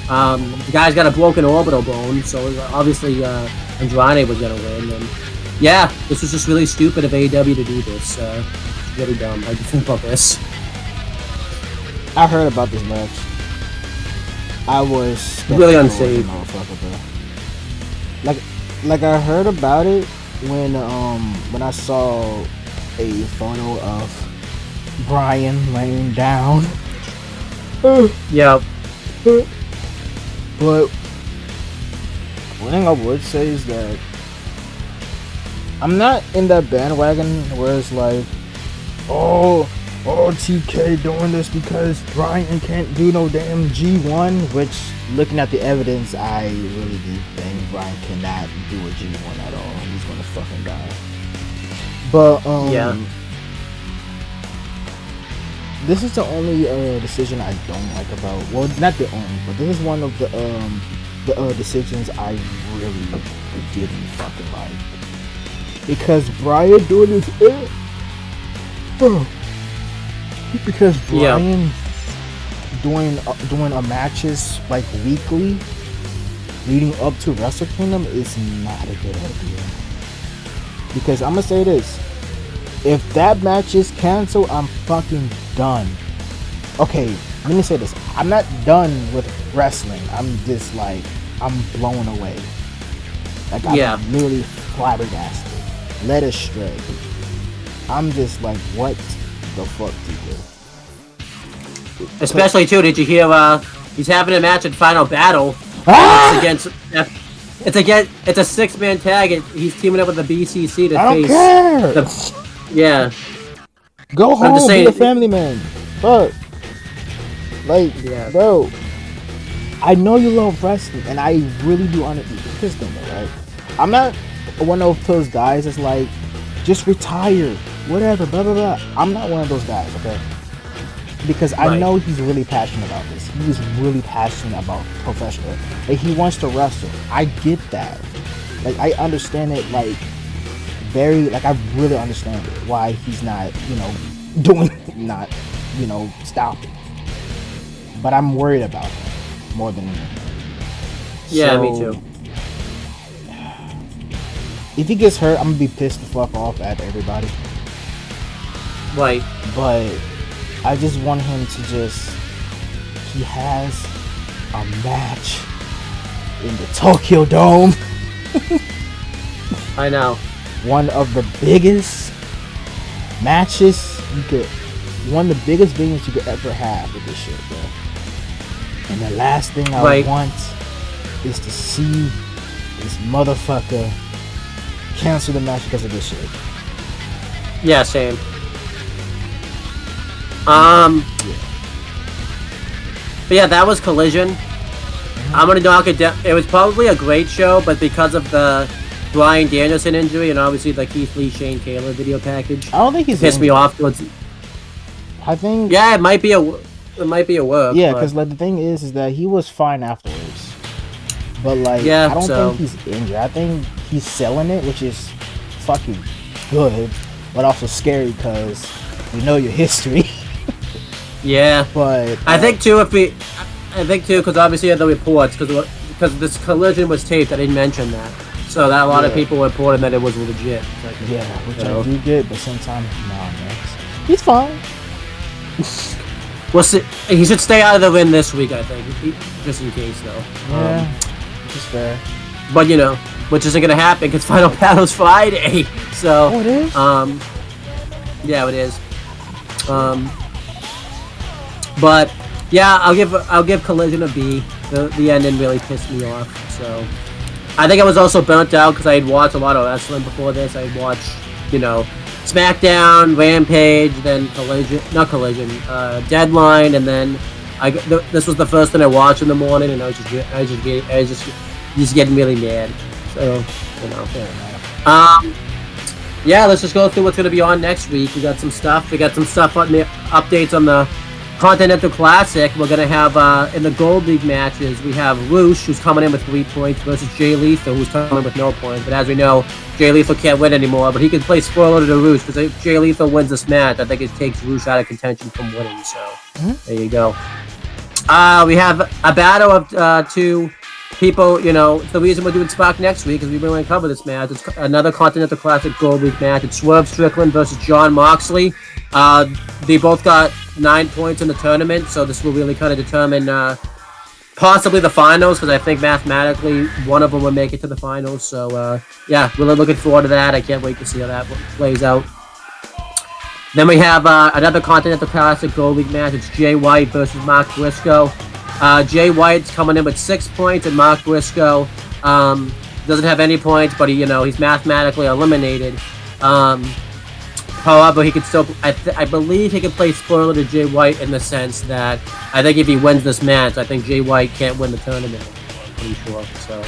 the guy's got a broken orbital bone, so obviously Andrade was gonna win. And yeah, this was just really stupid of AEW to do this. Really dumb. How do you think about this? I heard about this match. I was really unsafe. Like, like I heard about it when I saw a photo of Brian laying down. Yeah. But one thing I would say is that I'm not in that bandwagon where it's like, oh, TK doing this because Brian can't do no damn G1, which, looking at the evidence, I really do think Brian cannot do a G1 at all. He's gonna fucking die. But, yeah. This is the only decision I don't like about. Well, not the only, but this is one of the decisions I really didn't fucking like. Because Brian doing this, because Brian doing a matches like weekly, leading up to Wrestle Kingdom is not a good idea. Because I'm gonna say this. If that match is canceled, I'm fucking done. Okay, let me say this. I'm not done with wrestling. I'm just like, I'm blown away. Like, I'm literally flabbergasted. Led astray. I'm just like, what the fuck, people? Especially, too, did you hear, he's having a match in Final Battle. It's a 6-man tag, and he's teaming up with the BCC to I don't care. Yeah. Go home, be a family man. Fuck. Like, bro, I know you love wrestling, and I really do understand. Just don't know, right? I'm not one of those guys that's like, just retire, whatever, blah, blah, blah. I'm not one of those guys, okay? Because I know he's really passionate about this. He's really passionate about professional. Like, he wants to wrestle. I get that. Like, I understand it, like, I really understand it, why he's not, stopping. But I'm worried about him more than anything. Yeah, me too. If he gets hurt, I'm gonna be pissed the fuck off at everybody. Right. But I just want him to he has a match in the Tokyo Dome. I know. One of the biggest matches one of the biggest venues you could ever have with this shit, bro. And the last thing I want is to see this motherfucker cancel the match because of this shit. Yeah, same. But yeah, that was Collision. I'm gonna knock it down. It was probably a great show, but because of the Bryan Danielson injury and obviously the Keith Lee, Shane Taylor video package, I don't think he's pissed me off. I think it might be a work. Yeah, because like the thing is that he was fine afterwards. But like, I don't think he's injured. I think he's selling it, which is fucking good, but also scary because we know your history. Yeah, but I think too because obviously the reports because this Collision was taped. I didn't mention that, so that a lot of people reported that it was legit. Which I do get, but sometimes he's fine. Well, he should stay out of the ring this week, I think, just in case, though. Yeah, which is fair. But which isn't gonna happen because Final Battle's Friday. So, it is. Yeah, it is. But yeah, I'll give Collision a B. The ending really pissed me off. So, I think I was also burnt out because I had watched a lot of wrestling before this. I had watched, SmackDown, Rampage, then Deadline, and then this was the first thing I watched in the morning, and I was just getting really mad. So, yeah, let's just go through what's gonna be on next week. We got some stuff. On the updates on the Continental Classic. We're gonna have in the Gold League matches. We have Roosh, who's coming in with 3 points, versus Jay Lethal, who's coming in with no points. But as we know, Jay Lethal can't win anymore. But he can play spoiler to Roosh because if Jay Lethal wins this match, I think it takes Roosh out of contention from winning. So there you go. We have a battle of two people. It's the reason we're doing Spark next week because we really want to cover this match. It's another Continental Classic Gold League match. It's Swerve Strickland versus John Moxley. They both got 9 points in the tournament, so this will really kind of determine possibly the finals, because I think mathematically one of them will make it to the finals. So yeah, really looking forward to that. I can't wait to see how that plays out. Then we have another Continental Classic Gold League match. It's Jay White versus Mark Briscoe. Jay White's coming in with 6 points, and Mark Briscoe doesn't have any points, but he's mathematically eliminated. However, he could still. I believe he can play spoiler to Jay White in the sense that I think if he wins this match, I think Jay White can't win the tournament. I'm pretty sure. So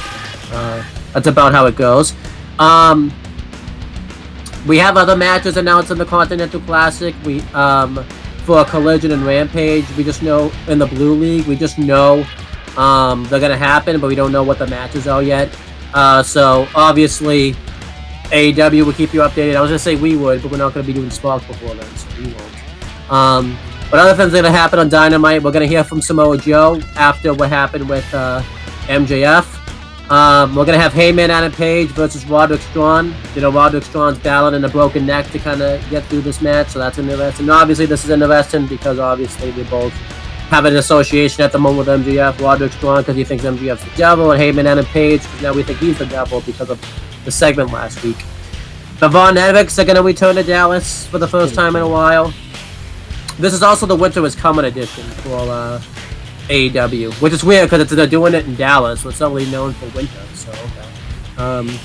that's about how it goes. We have other matches announced in the Continental Classic. We for Collision and Rampage. We just know in the Blue League. We just know they're gonna happen, but we don't know what the matches are yet. So obviously, AEW will keep you updated. I was gonna say we would, but we're not gonna be doing Spark before then, so we won't. But other things that are gonna happen on Dynamite. We're gonna hear from Samoa Joe after what happened with MJF. We're gonna have Heyman Adam Page versus Roderick Strong. Roderick Strong's battling a broken neck to kind of get through this match, so that's interesting. And obviously, this is interesting because obviously they both have an association at the moment with MJF. Roderick Strong because he thinks MJF's the devil, and Heyman Adam Page because now we think he's the devil because of the segment last week. The Von Erichs are gonna return to Dallas for the first time in a while. This is also the Winter is Coming edition for AEW, which is weird because they're doing it in Dallas, which is only known for winter. So, okay.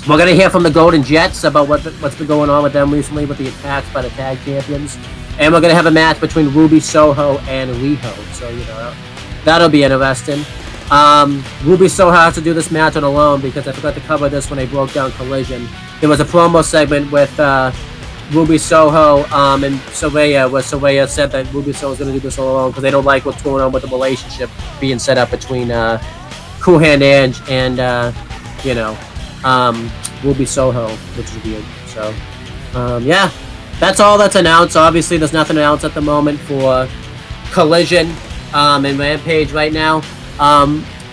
We're gonna hear from the Golden Jets about what's been going on with them recently with the attacks by the tag champions, and we're gonna have a match between Ruby Soho and Riho. So that'll be interesting. Ruby Soho has to do this match on alone because I forgot to cover this when I broke down Collision. There was a promo segment with Ruby Soho and Saraya, where Saraya said that Ruby Soho is going to do this all alone because they don't like what's going on with the relationship being set up between Cool Hand Ange and Ruby Soho, which is weird. So yeah, that's all that's announced. Obviously, there's nothing announced at the moment for Collision and Rampage right now.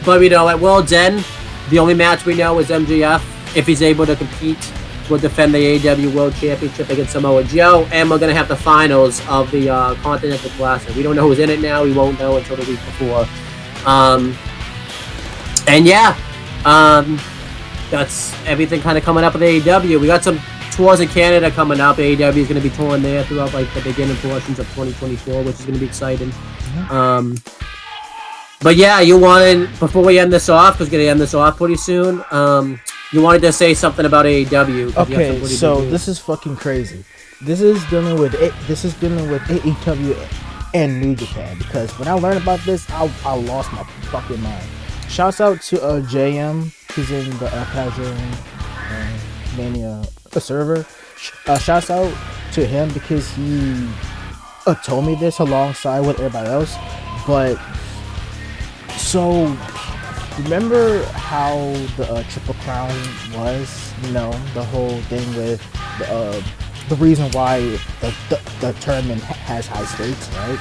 But at World's End, the only match we know is MJF, if he's able to compete, will defend the AEW World Championship against Samoa Joe, and we're going to have the finals of the Continental Classic. We don't know who's in it now. We won't know until the week before. And yeah, that's everything kind of coming up with AEW. We got some tours in Canada coming up. AEW is going to be touring there throughout the beginning portions of 2024, which is going to be exciting. Mm-hmm. But yeah, you wanted, before we end this off, because we're going to end this off pretty soon, you wanted to say something about AEW. Okay, so this is fucking crazy. This is dealing with AEW and New Japan, because when I learned about this, I lost my fucking mind. Shouts out to JM, who's in the Casual Mania server. Shouts out to him because he told me this alongside with everybody else. But so remember how the Triple Crown was? The whole thing with the reason why the tournament has high stakes, right?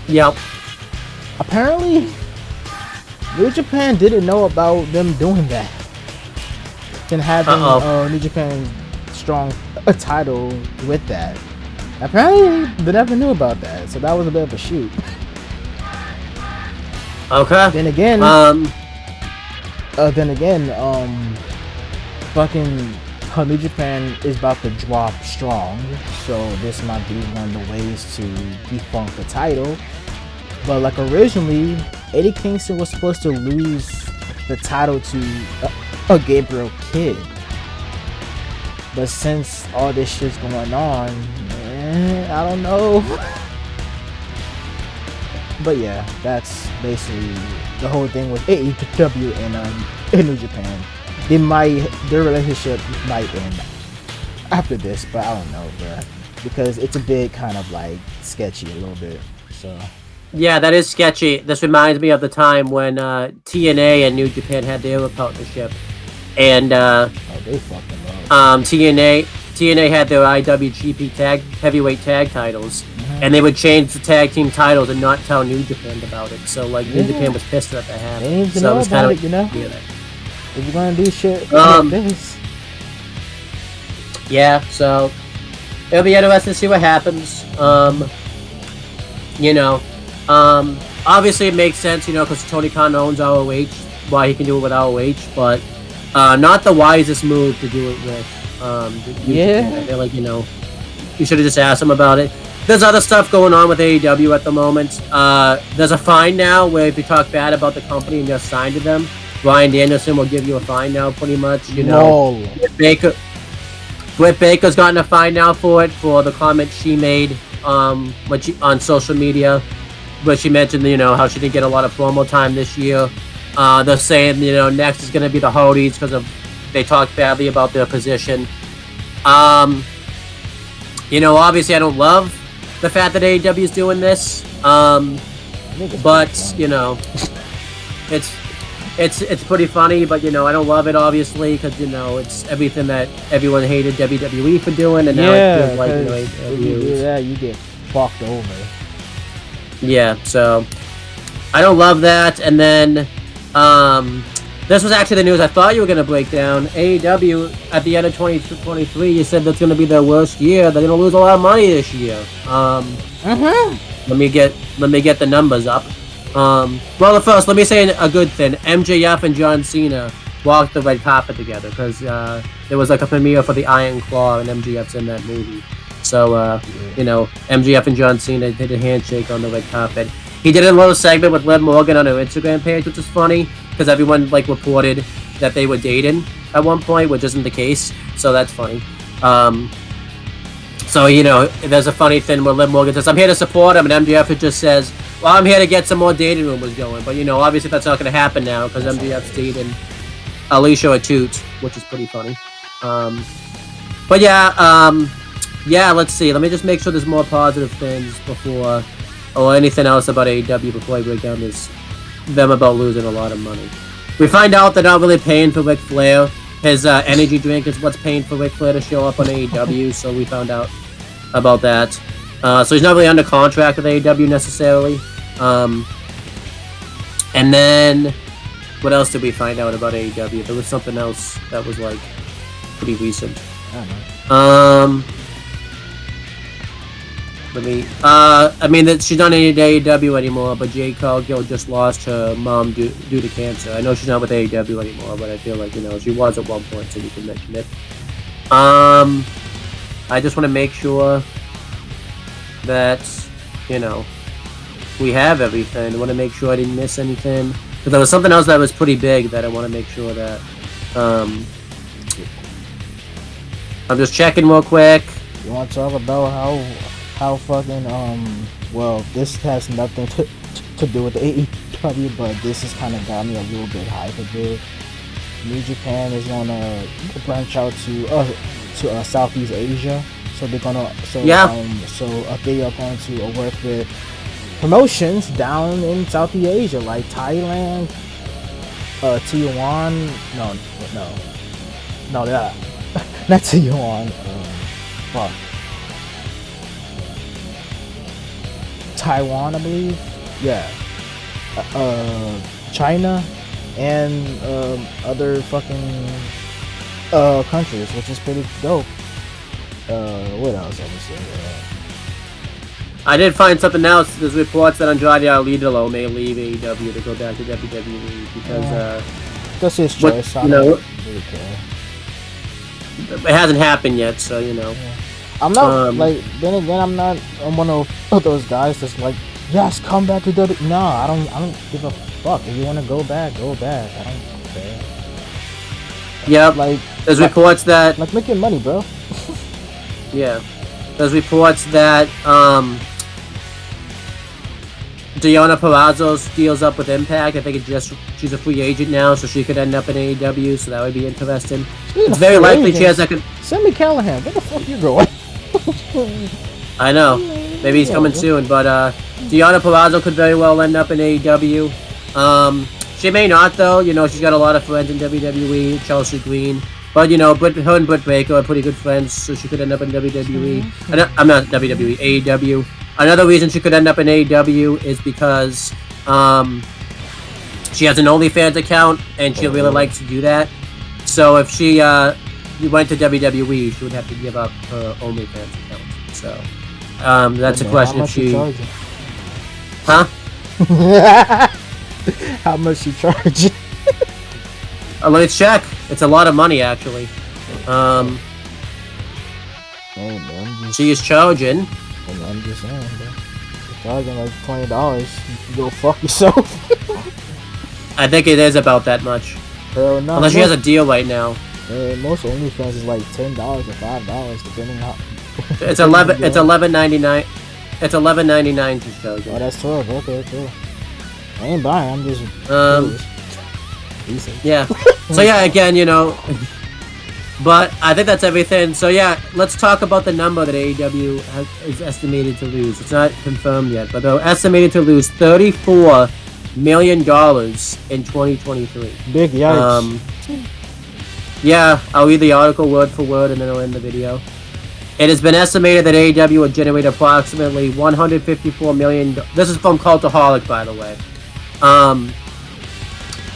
Yep. Apparently, New Japan didn't know about them doing that. And having New Japan strong a title with that. Apparently, they never knew about that, so that was a bit of a shoot. Okay. Then again, fucking New Japan is about to drop strong, so this might be one of the ways to defunct the title. But like originally, Eddie Kingston was supposed to lose the title to a Gabriel Kidd. But since all this shit's going on, I don't know. But yeah, that's basically the whole thing with AEW and New Japan. Their relationship might end after this, but I don't know, bruh. Because it's a bit kind of like sketchy a little bit. So yeah, that is sketchy. This reminds me of the time when TNA and New Japan had their partnership, and they fucking love. TNA had their IWGP heavyweight tag titles, and they would change the tag team titles and not tell New Japan about it. So New Japan was pissed that happened. They didn't know about it, If you're gonna do shit like this. Yeah, so it'll be interesting to see what happens. obviously it makes sense, because Tony Khan owns ROH, why he can do it with ROH, but not the wisest move to do it with. I feel like you should have just asked him about it. There's other stuff going on with AEW at the moment. There's a fine now where if you talk bad about the company and just sign to them, Bryan Danielson will give you a fine now, pretty much. Britt Baker's gotten a fine now for it, for the comment she made on social media, where she mentioned how she didn't get a lot of promo time this year. They're saying next is going to be the Hardys because they talked badly about their position. Obviously I don't love the fact that AEW is doing this, but it's pretty funny. But I don't love it, obviously, because it's everything that everyone hated WWE for doing, and now it feels like you get fucked over. Yeah, so I don't love that. And then this was actually the news I thought you were going to break down. AEW at the end of 2023, you said that's going to be their worst year. They're going to lose a lot of money this year. Let me get the numbers up. Well, first, let me say a good thing. MJF and John Cena walked the red carpet together because there was like a premiere for the Iron Claw, and MJF's in that movie. So, MJF and John Cena did a handshake on the red carpet. He did a little segment with Liv Morgan on her Instagram page, which is funny because everyone reported that they were dating at one point, which isn't the case. So that's funny. There's a funny thing where Liv Morgan says, "I'm here to support him," and MJF just says, "Well, I'm here to get some more dating rumors going." But obviously that's not going to happen now because MJF's dating Alicia Atout, which is pretty funny. Let's see. Let me just make sure there's more positive things or anything else about AEW before I break down them about losing a lot of money. We find out they're not really paying for Ric Flair. His energy drink is what's paying for Ric Flair to show up on AEW, so we found out about that. So he's not really under contract with AEW necessarily. And then, what else did we find out about AEW? There was something else that was pretty recent. That she's not in AEW anymore, but Jade Cargill just lost her mom due to cancer. I know she's not with AEW anymore, but I feel like she was at one point, so we can mention it. I just want to make sure that we have everything. I want to make sure I didn't miss anything, because there was something else that was pretty big that I want to make sure that I'm just checking real quick. You want to talk about how fucking this has nothing to do with AEW, but this has kind of got me a little bit hyped a bit. New Japan is gonna branch out to Southeast Asia, so they're gonna they are going to work with promotions down in Southeast Asia like Thailand, Taiwan. No, not Taiwan. Taiwan, I believe. Yeah. China and other fucking countries, which is pretty dope. What else I was saying? I did find something else. There's reports that Andrade Alidolo may leave AEW to go back to WWE because that's his choice. I don't really care. It hasn't happened yet, so Yeah. I'm not then again, I'm not one of those guys that's like, yes, come back to WWE. No, I don't give a fuck. If you want to go back, go back. I don't care. Yep. There's reports that making money, bro. Yeah. There's reports that Deonna Purrazzo deals up with Impact. I think she's a free agent now, so she could end up in AEW. So that would be interesting. It's very likely she has Sami Callihan, where the fuck you going? I know. Maybe he's coming soon, but Deonna Purrazzo could very well end up in AEW. She may not, though. She's got a lot of friends in WWE, Chelsea Green. But, her and Britt Baker are pretty good friends, so she could end up in WWE. I'm not WWE, AEW. Another reason she could end up in AEW is because she has an OnlyFans account, and she really likes to do that. So if she went to WWE, she would have to give up her OnlyFans account. So that's a question if she... Huh? How much you charge? Let's check. It's a lot of money, actually. Hey, man, she is charging. I'm just saying, bro. You're charging like $20. You can go fuck yourself. I think it is about that much. Hell no. Unless she has a deal right now. Most OnlyFans is like $10 or $5, depending on how. It's $11.99. It's $11.99 to show you. Oh, that's 12. Okay, cool. I ain't buying. I'm just. Yeah. So yeah, again, you know. But I think that's everything. So yeah, let's talk about the number that AEW is estimated to lose. It's not confirmed yet, but they're estimated to lose $34 million in 2023. Big yikes. Yeah, I'll read the article word for word and then I'll end the video. It has been estimated that AEW would generate approximately $154 million. This is from Cultaholic, by the way.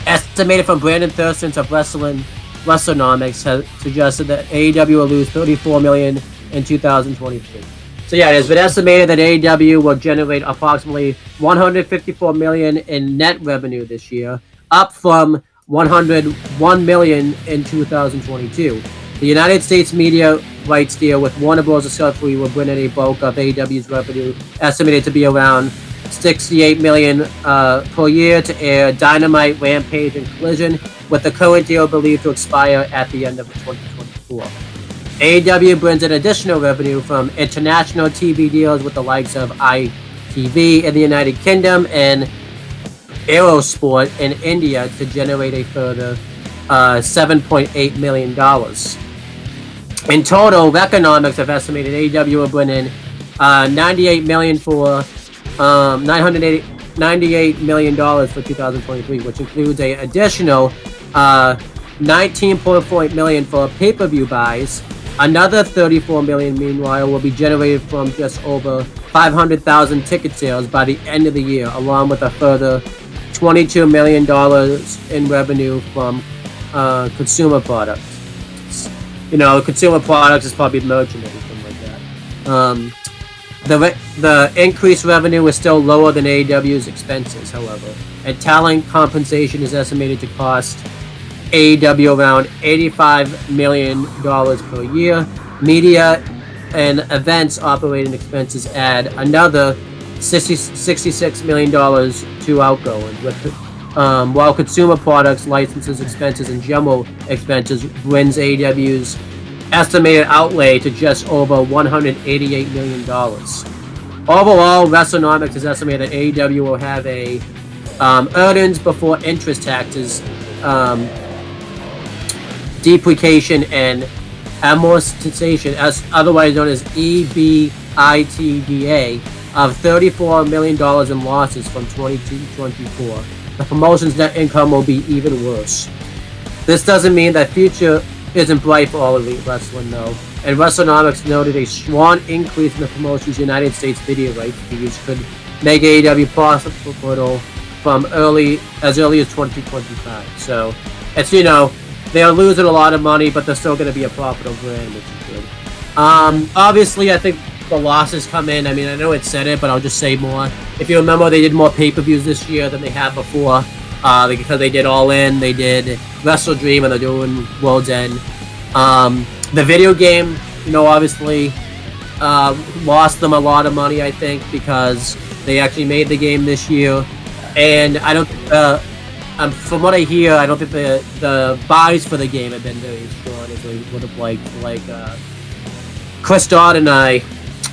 Estimated from Brandon Thurston of WrestleNomics has suggested that AEW will lose $34 million in 2023. So yeah, it has been estimated that AEW will generate approximately $154 million in net revenue this year, up from $101 million in 2022. The United States media rights deal with Warner Bros. Discovery will bring in a bulk of AEW's revenue, estimated to be around $68 million per year to air Dynamite, Rampage, and Collision, with the current deal believed to expire at the end of 2024. AEW brings in additional revenue from international TV deals with the likes of ITV in the United Kingdom and Aerosport in India to generate a further $7.8 million. In total, Reconomics have estimated AEW will bring in $98 million for $998 million for 2023, which includes an additional $19.4 million for pay-per-view buys. Another $34 million, meanwhile, will be generated from just over 500,000 ticket sales by the end of the year, along with a further $22 million in revenue from consumer products. You know, consumer products is probably merchandise, something like that. The increased revenue is still lower than AEW's expenses, however, and talent compensation is estimated to cost AEW around $85 million per year. Media and events operating expenses add another $66 million to outgoing, while consumer products, licenses, expenses, and general expenses brings AEW's estimated outlay to just over $188 million. Overall, WrestleNomics has estimated that AEW will have a earnings before interest, taxes, depreciation, and amortization, as otherwise known as EBITDA, of $34 million in losses from 2024. The promotion's net income will be even worse. This doesn't mean that future isn't bright for All Elite Wrestling, though, and WrestleNomics noted a strong increase in the promotion's United States video rights fees could make AEW profitable from as early as 2025. So, it's, you know, they are losing a lot of money, but they're still going to be a profitable brand, which is good. Obviously, I think the losses come in. I mean, I know it said it, but I'll just say more. If you remember, they did more pay-per-views this year than they had before, because they did All In, they did Wrestle Dream, and they're doing World's End. The video game, you know, obviously lost them a lot of money, I think, because they actually made the game this year, and I don't. From what I hear, I don't think the buys for the game have been very strong as they would have liked. Like Chris Dodd and I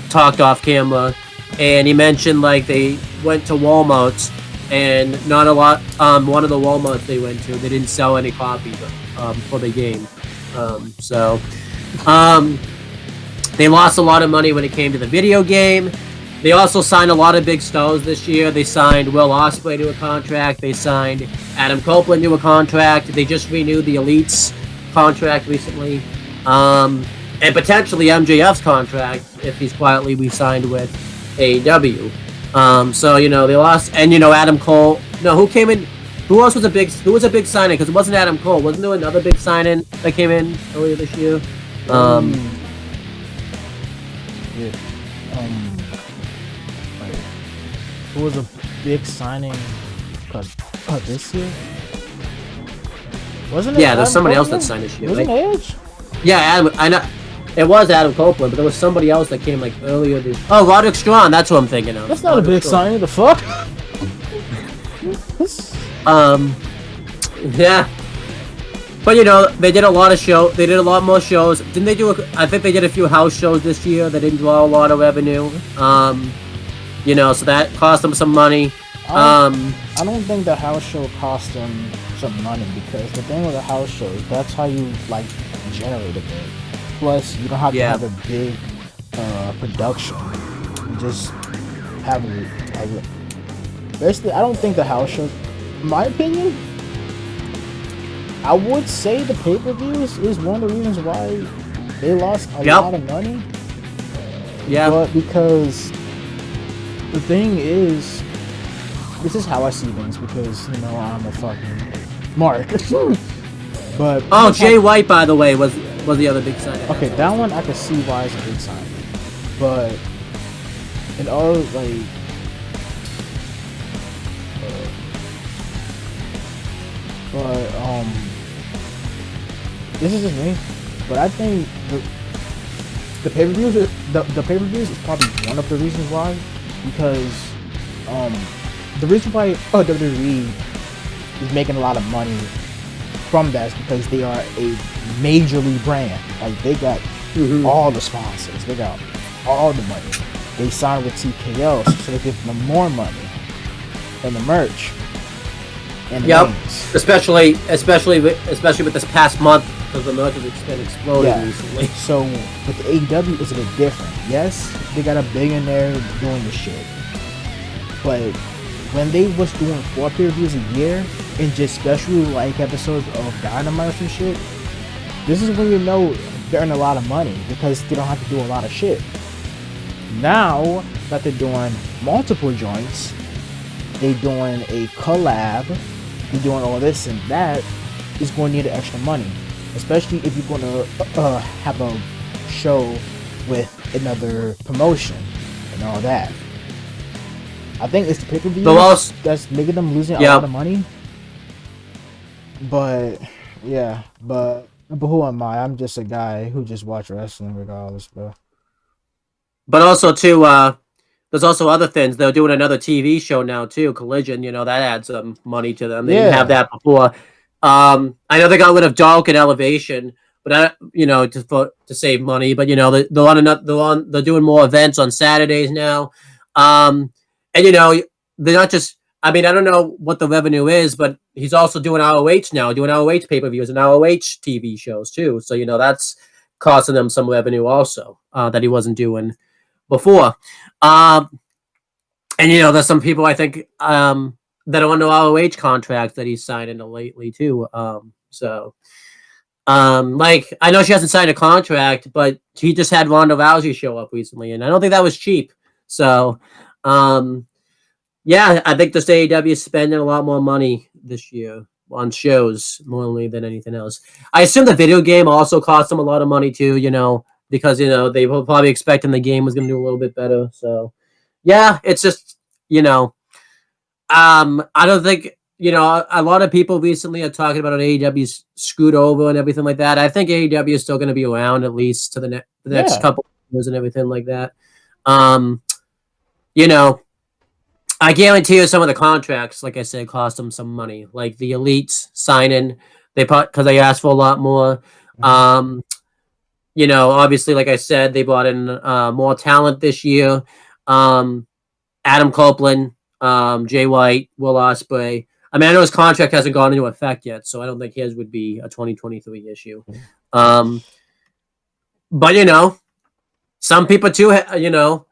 talked off camera, and he mentioned like they went to Walmart, and not a lot. One of the Walmarts they went to, they didn't sell any copies for the game. They lost a lot of money when it came to the video game. They also signed a lot of big stars this year. They signed Will Ospreay to a contract. They signed Adam Copeland to a contract. They just renewed the Elite's contract recently. And potentially MJF's contract if he's quietly re-signed with AEW. So, you know, they lost. And, you know, Adam Cole. No, who came in? Who was a big signing? Because it wasn't Adam Cole. Wasn't there another big signing that came in earlier this year? Who was big signing this year? Wasn't it Yeah, there's Adam somebody else that Copeland? signed this year, Wasn't right? it Edge? Yeah, Adam. I know. It was Adam Copeland, but there was somebody else that came like earlier this. Oh, Roderick Strong. That's what I'm thinking of. That's not a Roderick big Strong. signing. The fuck? Yeah. But you know, they did a lot of They did a lot more shows. Didn't they do? I think they did a few house shows this year that didn't draw a lot of revenue. You know, so that cost them some money. I don't think the house show cost them some money, because the thing with the house shows, that's how you like generate a bit. Plus, you don't have to have a big production. You just have basically. I don't think the house shows. In my opinion, I would say the pay-per-views is one of the reasons why they lost a lot of money. Yeah. But because the thing is, this is how I see things, because, you know, I'm a fucking mark. But Jay White, by the way, was the other big sign. Okay, that one I can see why it's a big sign. But in all, like, this is just me. But I think the pay-per-views the pay-per-views is probably one of the reasons why, because the reason why WWE is making a lot of money from that is because they are a majorly brand. Like, they got all the sponsors, they got all the money. They signed with TKO, so they give them more money and the merch and the names. Especially with this past month, because the merch has been exploding recently. So with the AEW, it's a bit different. Yes, they got a billionaire doing the shit, but when they was doing 4 pay-per-views a year and just special like episodes of Dynamite and shit, this is when you know they're earning a lot of money, because they don't have to do a lot of shit. Now that they're doing multiple joints, they're doing a collab, they're doing all this and that, is going to need extra money, especially if you're going to have a show with another promotion and all that. I think it's the pay-per-view that's making them losing a lot of money. But yeah, but who am I? I'm just a guy who just watch wrestling regardless, bro. But also too, there's also other things. They're doing another TV show now too, Collision. You know, that adds some money to them. They didn't have that before. I know they got rid of Dark and Elevation, but to save money. But you know, they're doing more events on Saturdays now. And you know, they're not just. I mean, I don't know what the revenue is, but he's also doing ROH now, doing ROH pay-per-views and ROH TV shows too. So you know, that's costing them some revenue also that he wasn't doing before. And you know, there's some people I think that are under ROH contracts that he's signed into lately too. Like, I know she hasn't signed a contract, but he just had Ronda Rousey show up recently, and I don't think that was cheap. So, yeah, I think this AEW is spending a lot more money this year on shows more than anything else. I assume the video game also cost them a lot of money too, you know, because, you know, they were probably expecting the game was going to do a little bit better. So, yeah, it's just, you know, I don't think, you know, a lot of people recently are talking about AEW's screwed over and everything like that. I think AEW is still going to be around at least to the next couple of years and everything like that. You know, I guarantee you some of the contracts, like I said, cost them some money. Like the Elites signing, because they asked for a lot more. You know, obviously, like I said, they brought in more talent this year. Adam Copeland, Jay White, Will Ospreay. I mean, I know his contract hasn't gone into effect yet, so I don't think his would be a 2023 issue. But you know, some people too, you know,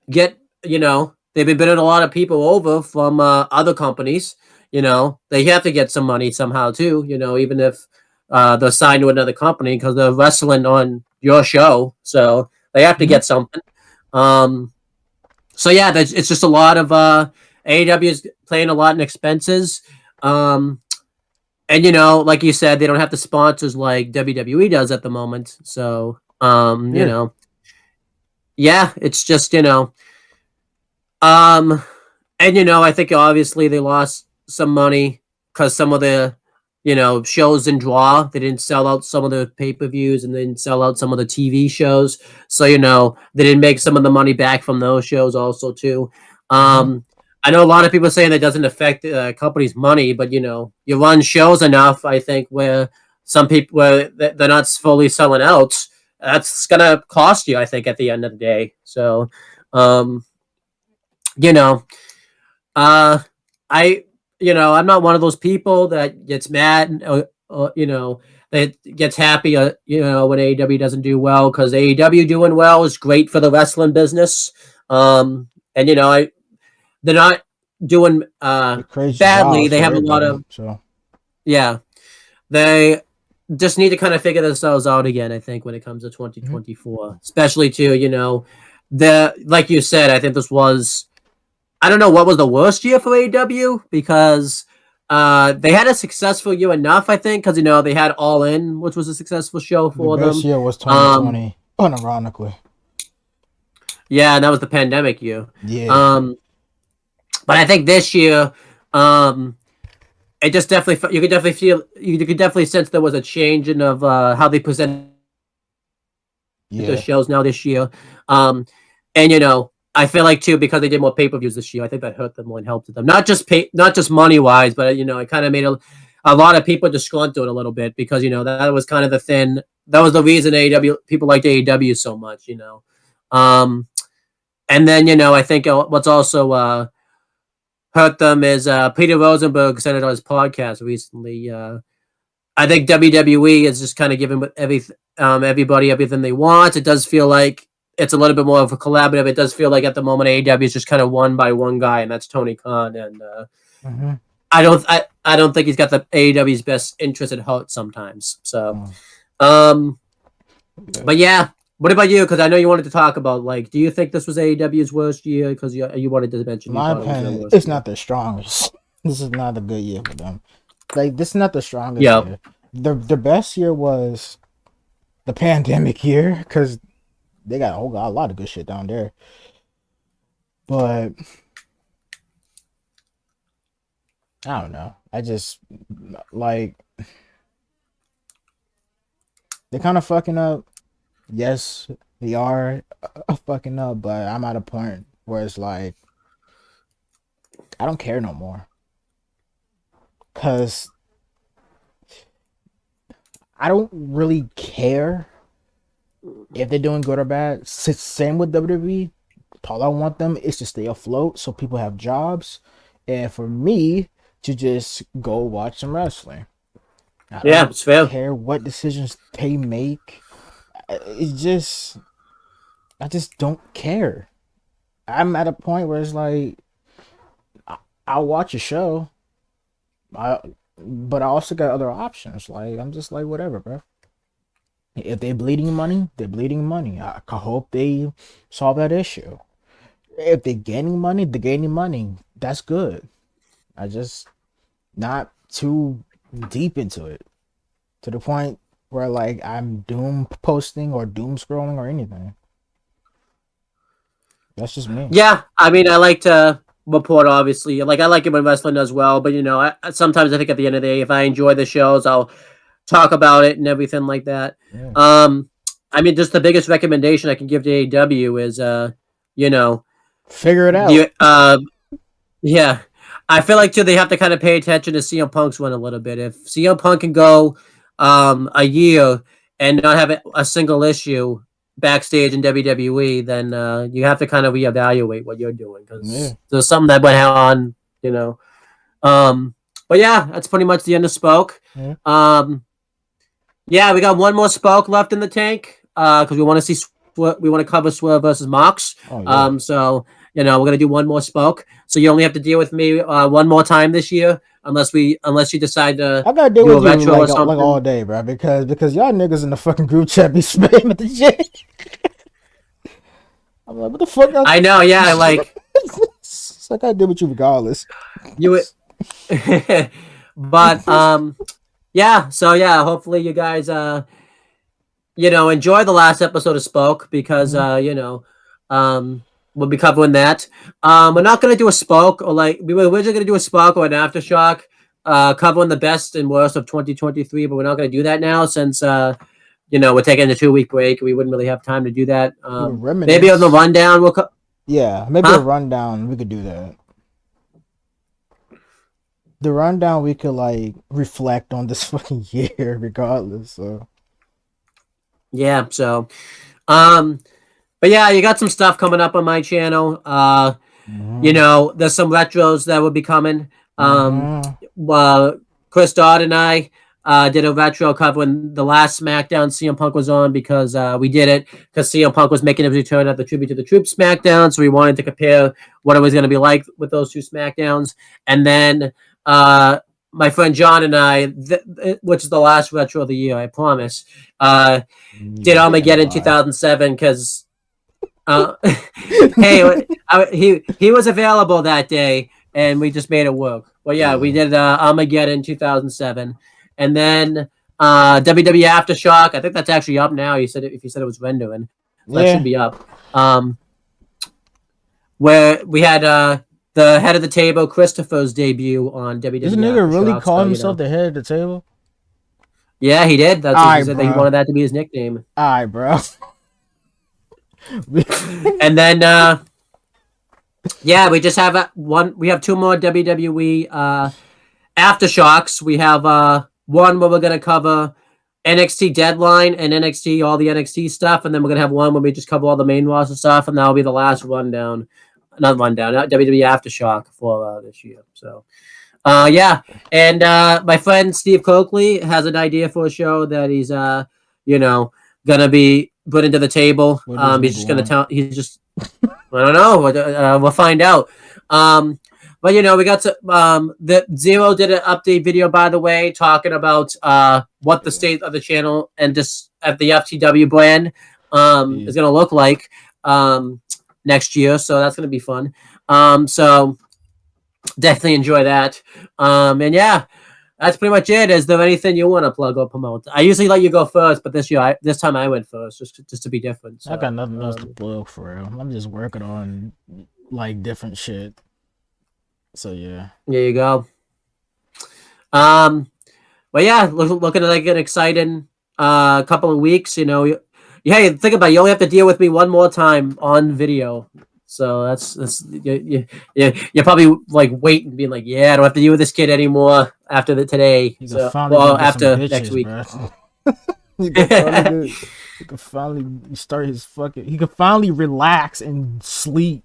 they've been bidding a lot of people over from other companies. You know, they have to get some money somehow too. You know, even if they're signed to another company because they're wrestling on your show, so they have to get something. So yeah, it's just a lot of AEW is playing a lot in expenses. And you know, like you said, they don't have the sponsors like WWE does at the moment. So you know, yeah, it's just, you know, and And I think obviously they lost some money because some of the shows didn't draw. They didn't sell out some of the pay-per-views and they didn't sell out some of the TV shows. So they didn't make some of the money back from those shows also too. Mm-hmm. I know a lot of people saying that doesn't affect the company's money, but you run shows enough. I think where some people where they're not fully selling out, that's gonna cost you. I think at the end of the day. So, um, you know, uh, I, I'm not one of those people that gets mad, that gets happy, when AEW doesn't do well because AEW doing well is great for the wrestling business. And they're not doing It creates badly. jobs They for have a lot everybody. of So yeah. They just need to kind of figure themselves out again. I think when it comes to mm-hmm. 2024, especially to the like you said, I think this was I don't know what was the worst year for AEW because they had a successful year enough, I think, because they had All In, which was a successful show The for best them. year was Um, 2020, unironically. yeah, and that was the pandemic year. Yeah. Um, but I think this year, um, it just definitely you could definitely sense there was a change in of how they present the Yeah. shows now this year. And I feel like too because they did more pay-per-views this year, I think that hurt them more and helped them. Not just money wise, but it kind of made a lot of people disgruntled a little bit because that was kind of that was the reason AEW people liked AEW so much. Um, and then I think what's also hurt them is Peter Rosenberg said it on his podcast recently. I think WWE is just kind of giving everybody everything they want. It does feel like it's a little bit more of a collaborative. It does feel like at the moment AEW is just kind of won by one guy, and that's Tony Khan. And Mm-hmm. I don't think he's got the AEW's best interest at heart sometimes. So, Oh, um, yeah. but yeah. What about you? Because I know you wanted to talk about do you think this was AEW's worst year? Because you wanted to mention you My thought it was their opinion, worst it's year. not the strongest. This is not a good year for them. Like this is not the strongest Yeah. year. The best year was the pandemic year because they got a lot of good shit down there. But I don't know. I just like they're kind of fucking up. Yes, they are fucking up, but I'm at a point where it's like I don't care no more because I don't really care if they're doing good or bad. Same with WWE. All I want them is to stay afloat so people have jobs, and for me to just go watch some wrestling. I Yeah, don't it's fair. care what decisions they make. It's just I just don't care. I'm at a point where it's like I'll watch a show, I, but I also got other options. Like I'm just like whatever, bro. If they're bleeding money, they're bleeding money. I hope they solve that issue. If they're gaining money, they're gaining money. That's good. I just not too deep into it to the point where like I'm doom posting or doom scrolling or anything. That's just me. Yeah, I mean, I like to report. Obviously, like I like it when wrestling does well, but sometimes I think at the end of the day, if I enjoy the shows, I'll talk about it and everything like that. Yeah. Um, I mean, just the biggest recommendation I can give to AEW is, you know, Figure it out. the yeah, I feel like too they have to kind of pay attention to CM Punk's run a little bit. If CM Punk can go a year and not have a single issue backstage in WWE, then you have to kind of reevaluate what you're doing Yeah. because there's something that went on, you know. Um, but yeah, that's pretty much the end of Spoke. Yeah. Um, yeah, we got one more Spoke left in the tank because we want to see we want to cover Swerve versus Mox. Oh yeah. So we're gonna do one more Spoke. So you only have to deal with me one more time this year, unless you decide to I gotta deal do a with you retro or like all something. day, bro, because y'all niggas in the fucking group chat be spamming the shit. I'm like, what the fuck? I know, yeah, like It's like I deal with you regardless. you, but yeah. So yeah, hopefully you guys enjoy the last episode of Spoke because Mhm. um we'll be covering that. We're not gonna do a Spark or like we were originally gonna do a Spark or an Aftershock, covering the best and worst of 2023, but we're not gonna do that now since we're taking a 2-week break. We wouldn't really have time to do that. Maybe on the rundown we'll. Maybe a rundown we could do that. The rundown we could like reflect on this fucking year, regardless. So. Yeah. So, but yeah, you got some stuff coming up on my channel. There's some retros that will be coming. Chris Dodd and I did a retro covering the last SmackDown CM Punk was on because we did it because CM Punk was making his return at the Tribute to the Troops SmackDown, so we wanted to compare what it was going to be like with those two SmackDowns. And then my friend John and I, which is the last retro of the year, I promise, did Armageddon 2007 because hey, he was available that day and we just made it work. Well, yeah, we did Armageddon 2007, and then WWE Aftershock. I think that's actually up now. If you said it was rendering, that should be up. Where we had the head of the table, Christopher's debut on WWE. This nigga really called himself the head of the table? Yeah, he did. That's what he said. That he wanted that to be his nickname. All right, bro. And then we just have we have 2 more WWE Aftershocks. We have one where we're gonna cover NXT Deadline and NXT, all the NXT stuff, and then we're gonna have one where we just cover all the main roster stuff, and that'll be the last rundown. Not WWE Aftershock for this year. So and my friend Steve Coakley has an idea for a show that he's gonna be put into the table. He's just gonna tell. He's just I don't know. We'll find out. But we got to the Zero did an update video, by the way, talking about what the state of the channel and just at the FTW brand is gonna look like next year. So that's gonna be fun. So definitely enjoy that. And yeah. That's pretty much it. Is there anything you want to plug or promote? I usually let you go first, but this time I went first, just to be different. So, I got nothing else to plug for real. I'm just working on like different shit. So yeah. There you go. Well, yeah, looking like an exciting couple of weeks. Think about it. You only have to deal with me one more time on video. So that's you're probably like waiting, being like, yeah, I don't have to deal with this kid anymore after today. After next week. He can finally start his fucking. He can finally relax and sleep.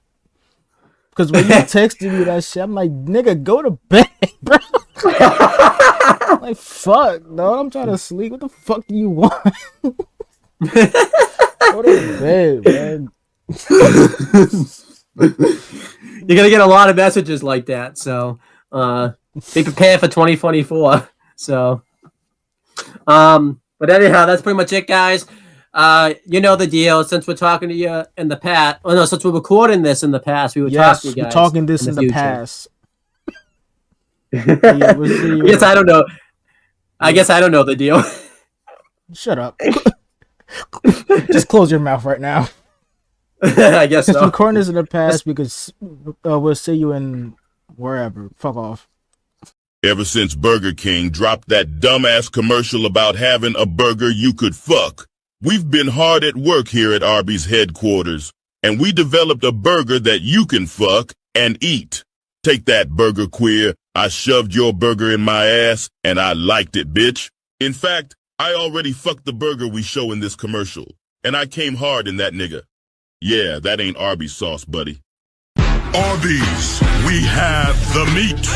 Because when you texted me that shit, I'm like, nigga, go to bed, bro. Like, fuck, no, I'm trying to sleep. What the fuck do you want? Go to bed, man. You're gonna get a lot of messages like that, so be prepared for 2024. So but anyhow, that's pretty much it, guys. You know the deal. Since we're talking to you in the past, since we're recording this in the past, we were talking to you guys. We're talking this in the past. Yes, I don't know. I guess I don't know the deal. Shut up. Just close your mouth right now. I guess since we're recording this in the past, because we'll see you in wherever. Fuck off. Ever since Burger King dropped that dumbass commercial about having a burger you could fuck, we've been hard at work here at Arby's headquarters, and we developed a burger that you can fuck and eat. Take that, burger queer. I shoved your burger in my ass, and I liked it, bitch. In fact, I already fucked the burger we show in this commercial, and I came hard in that nigga. Yeah, that ain't Arby's sauce, buddy. Arby's, we have the meat.